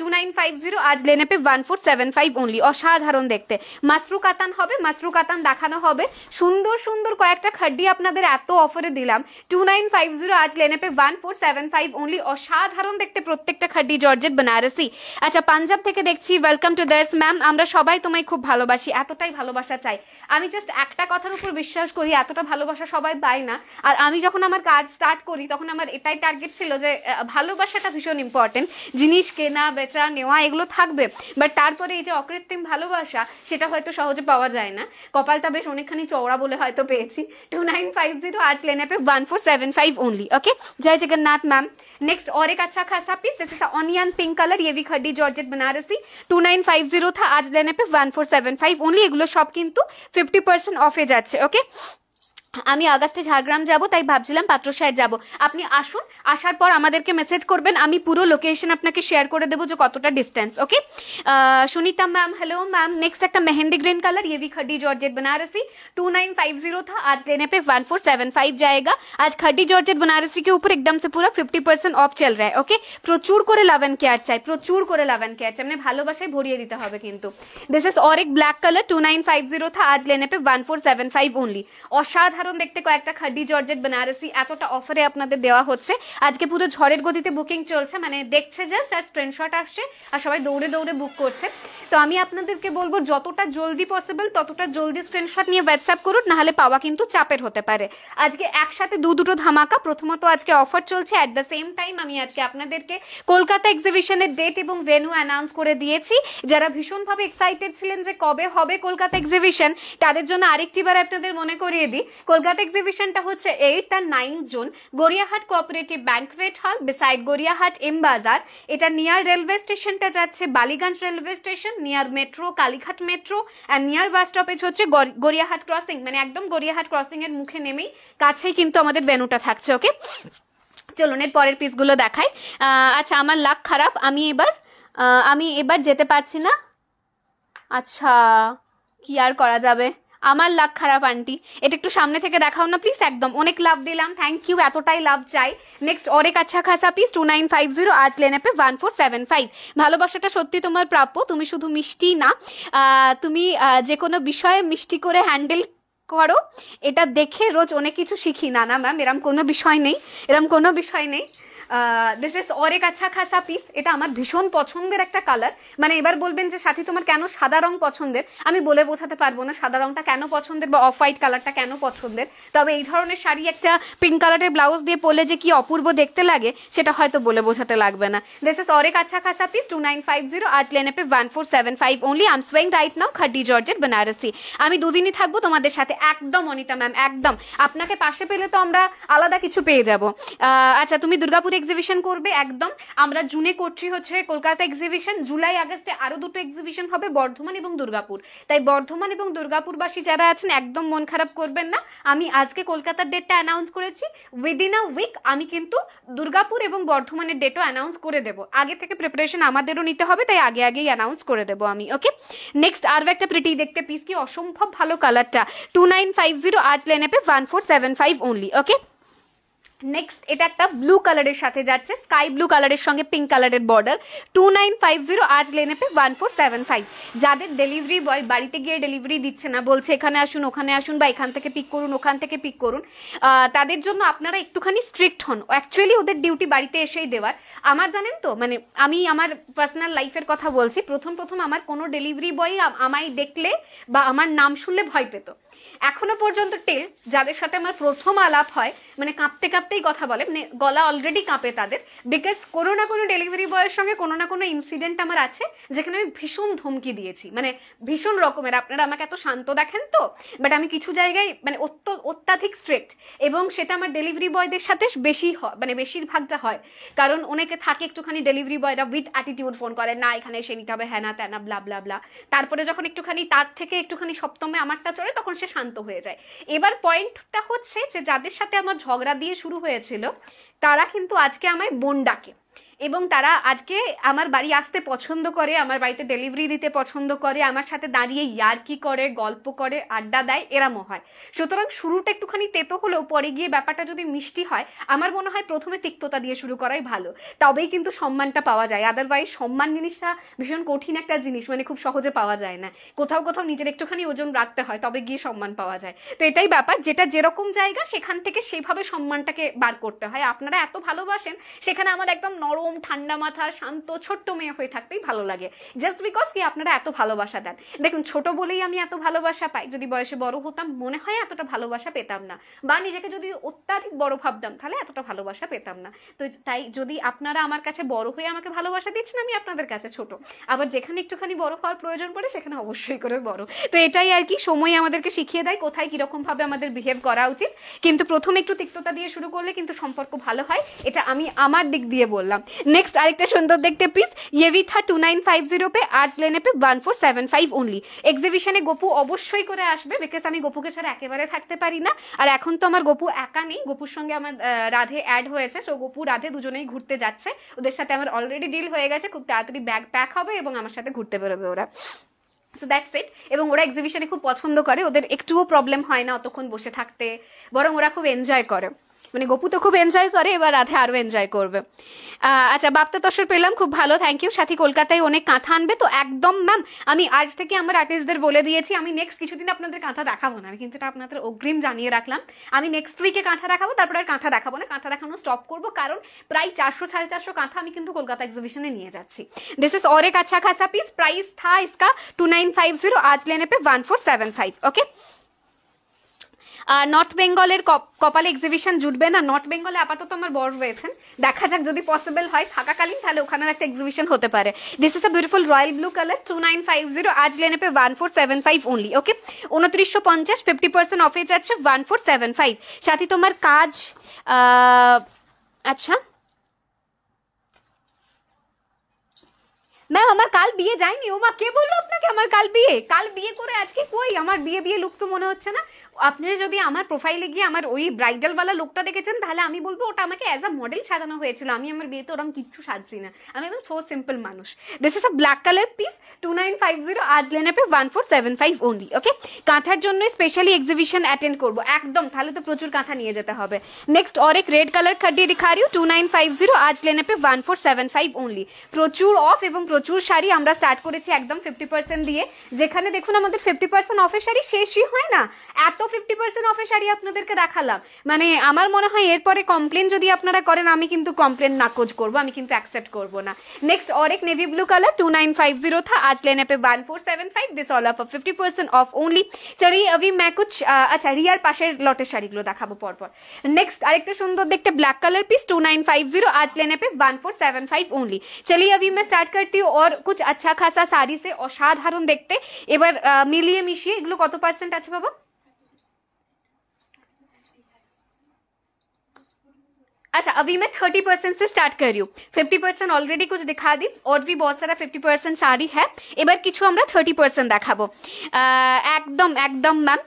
2950 आज लेने पे 1475 ओनली। অসাধারণ দেখতে, মাসরু কাতান হবে, মাসরু কাতান দেখানো হবে। সুন্দর সুন্দর কয়েকটা খাড্ডি আপনাদের এত অফারে দিলাম। 2950 आज लेने पे 1475 ओनली। অসাধারণ দেখতে প্রত্যেকটা খাড্ডি জর্জেট বেনারসি। আচ্ছা, পাঞ্জাব থেকে দেখছি, ওয়েলকাম টু দ্যাটস ম্যাম। আমরা সবাই তোমায় খুব ভালোবাসি, এতটাই ভালোবাসা চাই। আমি জাস্ট একটা কথার উপর বিশ্বাস করি, এতটা ভালোবাসা সবাই পায় না। আর আমি যখন আমার কাজ স্টার্ট করি তখন আমার এটাই টার্গেট ছিল যে ভালোবাসাটা ভীষণ ইম্পর্টেন্ট। জিনিস কেনা বেচা নেওয়া এগুলো থাকবে, বাট তারপরে এই যে অকৃত্রিম ভালোবাসা, সেটা হয়তো সহজে পাওয়া যায় না। কপালটা বেশ অনেকখানি চওড়া বলে হয়তো পেয়েছি। 2950 आज लेने पे 1475 ओनली। ओके, जय जगन्नाथ मैम। नेक्स्ट और एक अच्छा खासा piece, this is onion pink colour, ये भी खड्डी जॉर्जेट बनारसी। 2950 था, आज लेने पे 1475 ओनली। এগুলো সব কিন্তু 50% অফে যাচ্ছে। ওকে, আমি আগস্টে ঝাড়গ্রাম যাব, তাই ভাবছিলাম পাত্রসাহের যাব। আপনি আসুন, আসার পর আমাদেরকে মেসেজ করবেন, আমি পুরো লোকেশন আপনাকে শেয়ার করে দেবো যে কতটা distance. Okay, Sunita ma'am, hello ma'am. Next একটা मेहंदी ग्रीन कलर, ये भी खड्डी जॉर्जेट बनारसी। 2950 था, आज लेने पे 1475 जाएगा। आज खड्डी जॉर्जेट बनारसी के ऊपर एकदम से पूरा 50% অফ চল रहा है। ওকে, প্রচুর করে লাভ এন্ড কেয়ার চাই, প্রচুর করে লাভ এন্ড কেয়ার চাই, মানে ভালোবাসায় ভরিয়ে দিতে হবে কিন্তু। দিস ইজ और एक ब्लैक कलर। 2950 था, आज लेने पे 1475 ओनली। অসাধারণ দেখতে কয়েকটা খাড্ডি জর্জেট বেনারসি এতটা অফারে আপনাদের দেওয়া হচ্ছে। আজকে পুরো ঝড়ের গতিতে বুকিং চলছে, মানে দেখছে জাস্ট, আর স্ক্রিনশট আসছে, আর সবাই দৌড়ে দৌড়ে বুক করছে। তো আমি আপনাদেরকে বলবো যতটা জলদি পসিবল ততটা জলদি স্ক্রিনশট নিয়ে হোয়াটসঅ্যাপ করুন, নাহলে পাওয়া কিন্তু চাপের হতে পারে। আজকে একসাথে দুটো ধামাকা। প্রথমত আজকে অফার চলছে, অ্যাট দ্য সেম টাইম আমি আজকে আপনাদেরকে কলকাতা এক্সিবিশনের ডেট এবং ভেন্যু অ্যানাউন্স করে দিয়েছি। যারা ভীষণভাবে এক্সাইটেড ছিলেন যে কবে হবে কলকাতা এক্সিবিশন, তাদের জন্য আরেকটি বার আপনাদের মনে করিয়ে দিই, কলকাতা এক্সিবিশনটা হচ্ছে 8th আর 9th June, Gariahat cooperative banquet hall beside Gariahat M Bazar. এটা নিয়ার রেলওয়ে স্টেশনটা যাচ্ছে Ballygunge railway station, near metro Kalighat metro, আর নিয়ার বাস স্টপেজ হচ্ছে গড়িয়াহাট ক্রসিং, মানে একদম গড়িয়াহাট ক্রসিং এর মুখে নেমেই কাছেই কিন্তু আমাদের ভেন্যুটা থাকছে। ওকে, চলুন এর পরের পিসগুলো দেখাই। আচ্ছা, আমার লাক খারাপ, আমি এবার যেতে পারছি না। আচ্ছা, কি আর করা যাবে, আমার লাক খারাপ আন্টি, এটা একটু সামনে থেকে দেখাও না প্লিজ। একদম অনেক লাভ দিলাম, থ্যাংক ইউ, এতটাই লাভ চাই। নেক্সট और एक अच्छा खासा পিস 2950 আজ লেনে পে 1475। ভালোবাসাটা সত্যি তোমার প্রাপ্য, তুমি শুধু মিষ্টি না, তুমি যে কোনো বিষয়ে মিষ্টি করে হ্যান্ডেল করো, এটা দেখে রোজ অনেক কিছু শিখি। না না ম্যাম, এরম কোনো বিষয় নেই। দিস ইজ और एक अच्छा खासा পিস, এটা আমার ভীষণ পছন্দের একটা কালার। মানে এবার বলবেন যে সাথী তোমার কেন সাদা রং পছন্দের, আমি বলে বোঝাতে পারবো না সাদা রংটা কেন পছন্দের বা অফ হোয়াইট কালারটা কেন পছন্দের। তবে এই ধরনের শাড়ি একটা পিঙ্ক কালারের ব্লাউজ দিয়ে পরলে যে কি অপূর্ব দেখতে লাগে সেটা হয়তো বলে বোঝাতে লাগবে না। দিস ইজ और एक अच्छा खासा পিস 2950 আজ লেনে পে 1475 only. I am swaying right now khaddi georgette Banarasi. আমি দুদিনই থাকবো তোমাদের সাথে, একদম অনিতা ম্যাম, একদম। আপনাকে পাশে পেলে তো আমরা আলাদা কিছু পেয়ে যাবো। আচ্ছা, তুমি দুর্গাপুর এক্সিবিশন করবে, একদম। আমরা জুনে করছি হচ্ছে কলকাতা এক্সিবিশন, জুলাই আগস্টে আরো দুটো এক্সিবিশন হবে, বর্ধমান এবং দুর্গাপুর। তাই বর্ধমান এবং দুর্গাপুরবাসী যারা আছেন একদম মন খারাপ করবেন না। আমি আজকে কলকাতার ডেটটা অ্যানাউন্স করেছি, উইদিন আ উইক আমি কিন্তু দুর্গাপুর এবং বর্ধমানের ডেটও অ্যানাউন্স করে দেবো। আগে থেকে প্রিপারেশন আমাদেরও নিতে হবে, তাই আগেই অ্যানাউন্স করে দেবো আমি। ওকে, নেক্সট আরও একটা প্রিটি দেখতে পিস, কি অসম্ভব ভালো কালারটা, 2950 আজ লেনে পে 1475 ओनली। ওকে, নেক্সট এটা একটা ব্লু কালারের সাথে যাচ্ছে, স্কাই ব্লু কালারের সঙ্গে পিঙ্ক কালারের বর্ডার, 2950 আজ লেনে পে 1475। যাদের ডেলিভারি বয় বাড়িতে গিয়ে ডেলিভারি দিচ্ছে না, বলছে এখানে আসুন ওখানে আসুন বা এখান থেকে পিক করুন ওখান থেকে পিক করুন, তাদের জন্য আপনারা একটুখানি স্ট্রিক্ট হন। অ্যাকচুয়ালি ওদের ডিউটি বাড়িতে এসেই দেওয়ার। আমার জানেন তো, মানে আমি আমার পার্সোনাল লাইফের কথা বলছি, প্রথম আমার কোনো ডেলিভারি বয় আমায় দেখলে বা আমার নাম শুনলে ভয় পেত। এখনো পর্যন্ত টেল যাদের সাথে আমার প্রথম আলাপ হয়, মানে কাঁপতে কাঁপতেই কথা বলে, মানে গলা অলরেডি কাঁপে তাদের, বিকজ কোনো না কোনো ডেলিভারি বয়ের সঙ্গে কোনো না কোনো ইনসিডেন্ট আমার আছে যেখানে আমি ভীষণ ধমকি দিয়েছি, মানে ভীষণ রকমের। আপনারা আমাকে এত শান্ত দেখেন তো, বাট আমি কিছু জায়গায় মানে অত্যাধিক স্ট্রিক্ট, এবং সেটা আমার ডেলিভারি বয়দের সাথে বেশি হয়, মানে বেশিরভাগটা হয়। কারণ অনেকে থাকে একটুখানি delivery Boyra with attitude phone করে, না এখানে এসে নিতে হবে, হ্যাঁ না ত্যানা ব্লা ব্লা ব্লা। তারপরে যখন একটুখানি তার থেকে একটুখানি সপ্তমে আমারটা চলে, তখন সে শান্ত হয়ে যায়। এবার পয়েন্টটা হচ্ছে যে যাদের সাথে আমার ঝগড়া দিয়ে শুরু হয়েছিল তারা কিন্তু আজকে আমায় বোন ডাকে, এবং তারা আজকে আমার বাড়ি আসতে পছন্দ করে, আমার বাড়িতে ডেলিভারি দিতে পছন্দ করে, আমার সাথে দাঁড়িয়ে ইয়ার্কি করে, গল্প করে, আড্ডা দেয়, এরমও হয়। সুতরাং শুরুটা একটুখানি তেতো হলেও পরে গিয়ে ব্যাপারটা যদি মিষ্টি হয়, আমার মনে হয় প্রথমে তিক্ততা দিয়ে শুরু করাই ভালো, তবেই কিন্তু সম্মানটা পাওয়া যায়। আদারওয়াইজ সম্মান জিনিসটা ভীষণ কঠিন একটা জিনিস, মানে খুব সহজে পাওয়া যায় না। কোথাও নিজের একটুখানি ওজন রাখতে হয়, তবে গিয়ে সম্মান পাওয়া যায়। তো এটাই ব্যাপার, যেটা যেরকম জায়গা সেখান থেকে সেভাবে সম্মানটাকে বার করতে হয়। আপনারা এত ভালোবাসেন, সেখানে আমার একদম নরম ঠান্ডা মাথা শান্ত ছোট্ট মেয়ে হয়ে থাকতেই ভালো লাগে, জাস্ট বিকজ কি আপনারা এত ভালোবাসা দেন। দেখুন, ছোট বলেই আমি এত ভালোবাসা পাই, যদি বয়সে বড় হতাম মনে হয় এতটা ভালোবাসা পেতাম না, বা নিজেকে যদি অত্যাধিক বড় ভাবতাম তাহলে এতটা ভালোবাসা পেতাম না। তো তাই যদি আপনারা আমার কাছে বড় হয়ে আমাকে ভালোবাসা দিচ্ছেন, আমি আপনাদের কাছে ছোট। আবার যেখানে একটুখানি বড় হওয়ার প্রয়োজন পড়ে সেখানে অবশ্যই করে বড়। তো এটাই আর কি, সময় আমাদেরকে শিখিয়ে দেয় কোথায় কিরকম ভাবে আমাদের বিহেভ করা উচিত। কিন্তু প্রথমে একটু তিক্ততা দিয়ে শুরু করলে কিন্তু সম্পর্ক ভালো হয়, এটা আমি আমার দিক দিয়ে বললাম। নেক্সট আরেকটা সুন্দর দেখতে পিস, ये भी था 2950 पे, आज लेने पे 1475 ओनली। এক্সিবিশনে গপু অবশ্যই করে আসবে, বিকজ আমি গপুকে ছাড়া একেবারে থাকতে পারি না। আর এখন তো আমার গপু একা নেই, গপুর সঙ্গে আমার রাধে অ্যাড হয়েছে। সো গপু রাধে দুজনেই ঘুরতে যাচ্ছে, ওদের সাথে আমার অলরেডি ডিল হয়ে গেছে, খুব তাড়াতাড়ি ব্যাগ প্যাক হবে এবং আমার সাথে ঘুরতে বেরোবে ওরা। So that's it. এবং ওরা এক্সিবিশনে খুব পছন্দ করে, ওদের একটুও প্রবলেম হয় না অতক্ষণ বসে থাকতে, বরং ওরা খুব এনজয় করে। মানে গপু তো খুব এনজয় করে, এবার রাধে আরো এনজয় করবে। আচ্ছা, বাপ্তা তসর পেলাম, খুব ভালো, থ্যাংক ইউ। সাথী কলকাতায় অনেক কাঁথা আনবে তো? একদম ম্যাম, আমি আজ থেকে আমার আর্টিস্টদের বলে দিয়েছি আমি নেক্সট কিছুদিন আপনাদের কাঁথা দেখাবো না, আমি কিন্তু এটা আপনাদের অগ্রিম জানিয়ে রাখলাম। আমি নেক্সট উইকে কাঁথা দেখাবো, তারপর আর কাঁথা দেখাবো না, কাঁথা দেখানো স্টপ করবো, কারণ প্রায় 400-450 কাঁথা আমি কিন্তু কলকাতা এক্সিবিশনে নিয়ে যাচ্ছি। দিস ইজ और एक अच्छा खासा पीस, प्राइस था इसका 2950, आज लेने पे 1475। ओके, নর্থ বেঙ্গলের কপালে এক্সিবিশন জুটবে না? নর্থ বেঙ্গলে আপাতত আমার বর রয়েছেন, দেখা যাক যদি পসিবল হয় থাকাকালীন তাহলে ওখানে একটা এক্সিবিশন হতে পারে। This is a beautiful royal blue colour, 2950 আজ লেনে পে 1475 অনলি। ওকে, 2950, 50% অফে যাচ্ছে 1475। সাথে তোমার কাজ আচ্ছা ম্যাম আমার কাল বিয়ে যায়নি। ও মা, কে বললো আপনাকে আমার কাল বিয়ে? কাল বিয়ে করে আজকে কই আমার বিয়ে বিয়ে লুক তো মনে হচ্ছে না। আপনারা যদি আমার প্রোফাইলে গিয়ে আমার ওই ব্রাইডাল ওয়ালা লুকটা দেখেছেন তাহলে আমি বলবো ওটা আমাকে অ্যাজ আ মডেল সাজানো হয়েছিল। আমি আমার বিয়েতে ওরকম কিচ্ছু সাজছি না, আমি একদম সো সিম্পল মানুষ। This is a black colour piece, 2950 আজ লেনে পে 1475 অনলি। ওকে, কাঁথার জন্য স্পেশালি এক্সিবিশন অ্যাটেন্ড করবো একদম, তাহলে তো প্রচুর কাঁথা নিয়ে যেতে হবে। নেক্সট और एक रेड कलर खड्डी दिखा रही हूँ, 2950 আজ লেনে পে 1475 অনলি। প্রচুর অফ এবং প্রচুর শাড়ি আমরা স্টার্ট করেছি একদম 50% দিয়ে, যেখানে দেখুন আমাদের 50% অফের শাড়ি শেষই হয় না। এত 50% অফের শাড়ি আপনাদেরকে দেখালাম, মানে আমার মনে হয় এরপরে কমপ্লেন যদি আপনারা করেন আমি কিন্তু কমপ্লেন নাকচ করবো, আমি কিন্তু অ্যাকসেপ্ট করবো না। নেক্সট और एक नेवी ब्लू कलर, 2950 था, आज लेने पे 1475। This all of 50% of only. चलिए अभी मैं कुछ अच्छा रियार पाशेर लटेर শাড়িগুলো দেখাবো পরপর। নেক্সট আরেকটা সুন্দর দেখতে ব্ল্যাক কালার পিস, 2950 आज लेने पे 1475 ओनली। चलिए अभी मैं स्टार्ट करती हूँ और कुछ अच्छा खासा শাড়ি से অসাধারণ দেখতে। এবার মিলিয়ে মিশিয়ে এগুলো কত পার্সেন্ট আছে বাবা? अच्छा अभी मैं 30% से स्टार्ट कर रही हूँ। 50% ऑलरेडी कुछ दिखा दी, और भी बहुत सारा 50% শাড়ি है। এবার কিছু আমরা 30% দেখাবো। একদম একদম ম্যাম,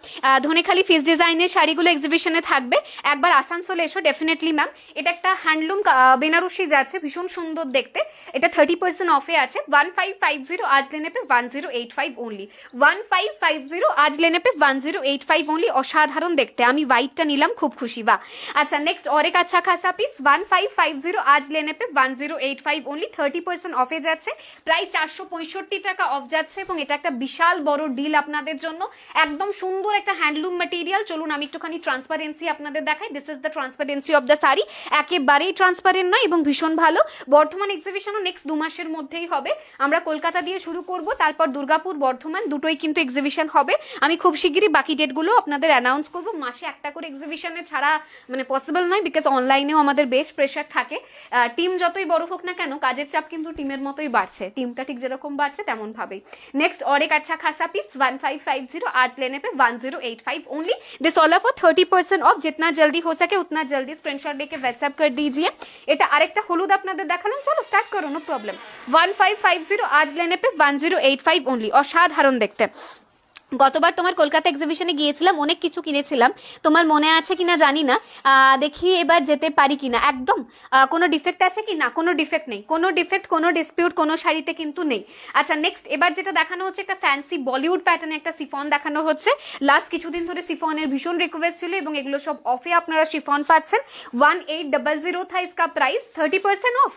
ধনেখালি ফিস ডিজাইনের শাড়িগুলো এক্সিবিশনে থাকবে, একবার আসানসোলে এসো ডেফিনেটলি ম্যাম। এটা একটা হ্যান্ডলুম বেনারসি যাচ্ছে, ভীষণ সুন্দর দেখতে, এটা 30% অফে আছে। 1550 আজ লেনে পে 1085 অনলি। 1550 আজ লেনে পে 1085 অনলি, অসাধারণ দেখতে। আমি হোয়াইটটা নিলাম, খুব খুশি বা। আচ্ছা নেক্সট और एक अच्छा खासा পিস 1550 আজ লেনে পে 1085 অনলি, 30% অফে যাচ্ছে, প্রায় 465 টাকা অফ যাচ্ছে, এবং এটা একটা বিশাল বড় ডিল আপনাদের জন্য। একদম সুন্দর একটা হ্যান্ডলুম ম্যাটেরিয়াল। চলুন আমি একটুখানি ট্রান্সপারেন্সি আপনাদের দেখাই। This is the transparency of the sari, একেবারেই ট্রান্সপারেন্ট নয় এবং ভীষণ ভালো। বর্ধমান এক্সিবিশনও নেক্সট 2 মাসের মধ্যেই হবে। আমরা কলকাতা দিয়ে শুরু করব, তারপর দুর্গাপুর বর্ধমান দুটোই কিন্তু এক্সিবিশন হবে। আমি খুব শিগগিরই বাকি ডেটগুলো আপনাদের অ্যানাউন্স করব। মাসে একটা করে এক্সিবিশনে ছাড়া মানে পসিবল নয়, বিকজ অনলাইনেও আমাদের বেশ প্রেশার থাকে। টিম যতই বড় হোক না কেন, কাজের চাপ কিন্তু টিমের মতোই বাড়ছে, টিমটা ঠিক যেরকম বাড়ছে তেমন ভাবেই। নেক্সট और एक अच्छा खासा पीस 1550 आज लेने पे 1085 only. This all of 30% of. जितना जल्दी हो सके उतना जल्दी स्क्रीनशॉट लेके व्हाट्सएप कर दीजिए। এটা আরেকটা হলুদ আপনাদের দেখালাম, চলো স্টার্ট করো, নো প্রবলেম। 1550 आज लेने पे 1085 ओनली, অসাধারণ দেখতে। গতবার তোমার কলকাতা এক্সিবিশনে গিয়েছিলাম, অনেক কিছু কিনেছিলাম, তোমার মনে আছে কিনা জানি না। দেখি এবার যেতে পারি কিনা। একদম কোনো ডিফেক্ট আছে কি না? কোনো ডিফেক্ট নেই, কোনো ডিফেক্ট কোনো ডিসপিউট কোনো শাড়িতে কিন্তু নেই। আচ্ছা নেক্সট এবার যেটা দেখানো হচ্ছে একটা ফ্যান্সি বলিউড প্যাটার্নে একটা সিফন দেখানো হচ্ছে। লাস্ট কিছুদিন ধরে সিফনের ভীষণ রিকোয়েস্ট ছিল এবং এগুলো সব অফে আপনারা সিফন পাচ্ছেন। 1800 था इसका प्राइस, 30% ऑफ,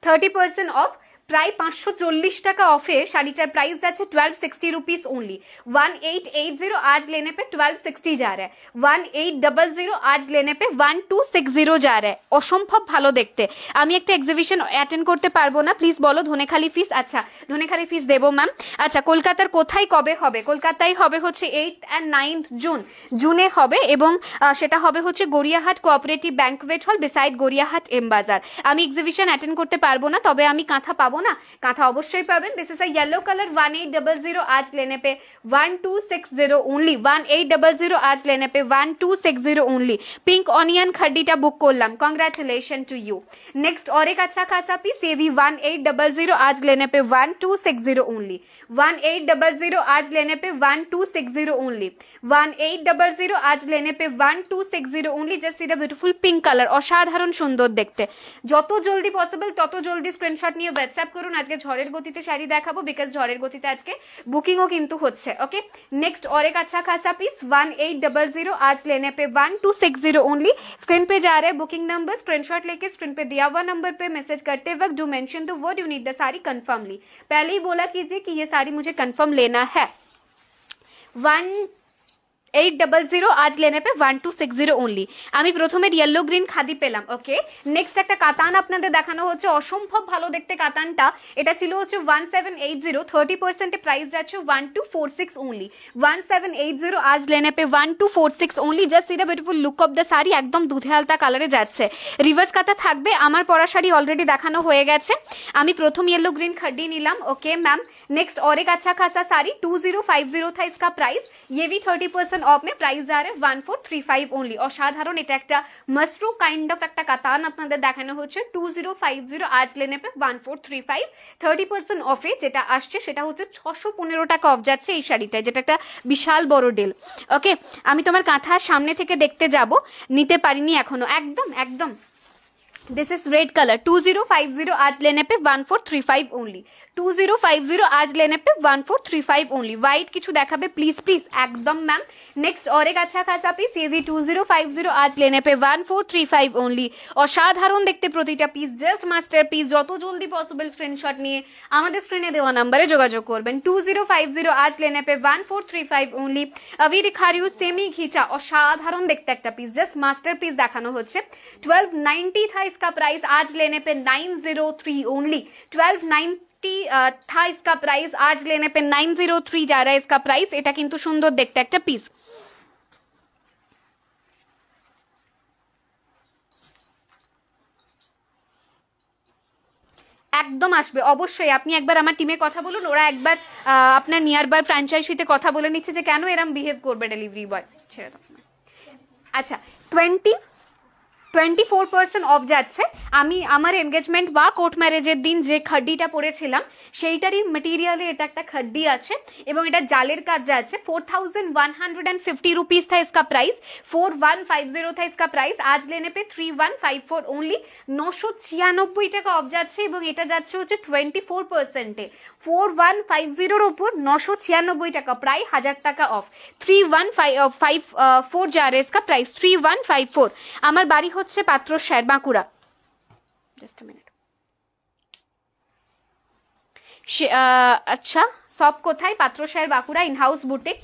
30% ऑफ, প্রায় 540 টাকা অফে শাড়িটার প্রাইস যাচ্ছে 1260 रुपीस ओनली। 1880 आज लेने पे 1260 जा रहा है। 1800 आज लेने पे 1260 जा रहा है। অসম্ভব ভালো দেখতে। আমি একটা এক্সিবিশন অ্যাটেন্ড করতে পারবো না, প্লিজ বলো ধনেখালি ফিস। আচ্ছা ধনেখালি ফিস দেবো ম্যাম। আচ্ছা কলকাতার কোথায় কবে হবে? কলকাতায় হবে হচ্ছে 8 and 9 জুন, জুনে হবে, এবং সেটা হবে হচ্ছে Gariahat cooperative banquet hall beside Gariahat M বাজার। আমি এক্সিবিশন অ্যাটেন্ড করতে পারবো না, তবে আমি কাঁথা পাবো না, কাঁথা অবশ্যই পাবেন। This is a yellow colour, 1800 आज लेने पे 1260 ओनली। 1800 आज लेने पे 1260 ओनली। पिंक ऑनियन खड्डीटा बुक করলাম, कॉन्ग्रेचुलेशन टू यू। नेक्स्ट और एक अच्छा खासा पीस, ये भी 1800 आज लेने पे 1260 ओनली। 1800 आज लेने पे 1260 ओनली। 1800 आज लेने पे 1260 ओनली। জাস্ট এটা বিউটিফুল পিঙ্ক কালার, অসাধারণ সুন্দর দেখতে। যত জলদি পসিবল তত জলদি স্ক্রিনশট নিয়ে হোয়াটসঅ্যাপ করুন। আজকে ঝড়ের গতিতে শাড়ি দেখাবো, বিকজ ঝড়ের গতিতে আজকে বুকিংও কিন্তু হচ্ছে। ওকে नेक्स्ट और एक अच्छा खासा पीस 1800 आज लेने पे 1260 ओनली। स्क्रीन पे जा रहा है बुकिंग नंबर, स्क्रीनशॉट लेके स्क्रीन पे दिया हुआ नंबर पे मैसेज करते वक्त do mention the word you need the sari कंफर्मली। पहले ही बोला कीजिए कि ये साड़ी मुझे कंफर्म लेना है। 800 आज लेने पे 1260 ओनली। আমি প্রথমে ইয়েলো গ্রিন খাদি পেলাম। ওকে, নেক্সট একটা কাতান আপনাদের দেখানো হচ্ছে, অসম্ভব ভালো দেখতে কাতানটা। এটা ছিল হচ্ছে 1780, 30% প্রাইস যাচ্ছে 1246 ओनली। 1780 आज लेने पे 1246 only. Just see the beautiful look of the sari, একদম দুধে হালতা কালারে যাচ্ছে। রিভার্স কাতা থাকবে। আমার পরা শাড়ি অলরেডি দেখানো হয়ে গেছে। আমি প্রথম ইয়েলো গ্রিন খাদি নিলাম। ओके मैम, नेक्स्ट और एक अच्छा खासा साड़ी 2050 था इसका प्राइस। ये भी 30% ऑफ में प्राइस जा रहे 1435 ओनली। অসাধারণ, এটা একটা মাশরু কাইন্ড অফ একটা কাতান আপনাদের দেখানো হচ্ছে 2050 আজ লেনে পে 1435। 30% অফে যেটা আসছে সেটা হচ্ছে 615 টাকা অফ যাচ্ছে এই শাড়িটায়, যেটা একটা বিশাল বড় ডিল। ওকে, আমি তোমার কাঁথার সামনে থেকে দেখতে যাব, নিতে পারিনি এখনো। একদম একদম दिस इज रेड कलर 2050 आज लेने पे 1435 ओनली। 2050 आज लेने पे 1435 ओनली। व्हाइट किछु देखाबे प्लीज प्लीज, एकदम मैम। नेक्स्ट और एक अच्छा खासा पीस, ये भी 2050 आज लेने पे 1435 ओनली। অসাধারণ দেখতে প্রতিটা পিস, জাস্ট মাস্টারপিস। যত জলদি পসিবল স্ক্রিনশট নিয়ে আমাদের স্ক্রিনে দেওয়া নম্বরে যোগাযোগ করবেন। 2050 आज लेने पे 1435 ओनली। अभी दिखा रही हूँ सेमी घिचा, অসাধারণ দেখতে একটা পিস, জাস্ট মাস্টারপিস দেখানো হচ্ছে। 1290 था इसका प्राइस, आज लेने पे 903 ओनली। 1290 था इसका प्राइस, आज लेने पे 903 जा रहा है इसका प्राइस। এটা কিন্তু সুন্দর দেখতে একটা পিস। একদম আসবে অবশ্যই। আপনি একবার আমার টিমে কথা বলুন, ওরা একবার আপনার নিয়ার বাই ফ্র্যাঞ্চাইজিতে কথা বলে নিচ্ছে যে কেন এরম বিহেভ করবে ডেলিভারি বয়। ছেড়ে দাও। আচ্ছা, 24% অফ যাচ্ছে। আমি আমার এনগেজমেন্ট বা কোর্ট ম্যারেজের দিন যে খাড্ডিটা পরেছিলাম সেইটারই মেটেরিয়ালে এটা একটা খাড্ডি আছে এবং এটা জালের কাজ যাচ্ছে। 4150 रुपीज था इसका प्राइस। 4150 था इसका प्राइस, आज लेने पे 3154 ओनली। 996 টাকা অফ যাচ্ছে এবং এটা যাচ্ছে হচ্ছে 24%-এ। 4150 উপর 996 টাকা, প্রায় 1000 টাকা অফ। 3154 जा रहा है इसका प्राइस, 3154। আমার বাড়ি হচ্ছে Patrasayer, Bankura. Just a minute. अच्छा, সব কোথায়? Patrasayer, Bankura, in house boutique.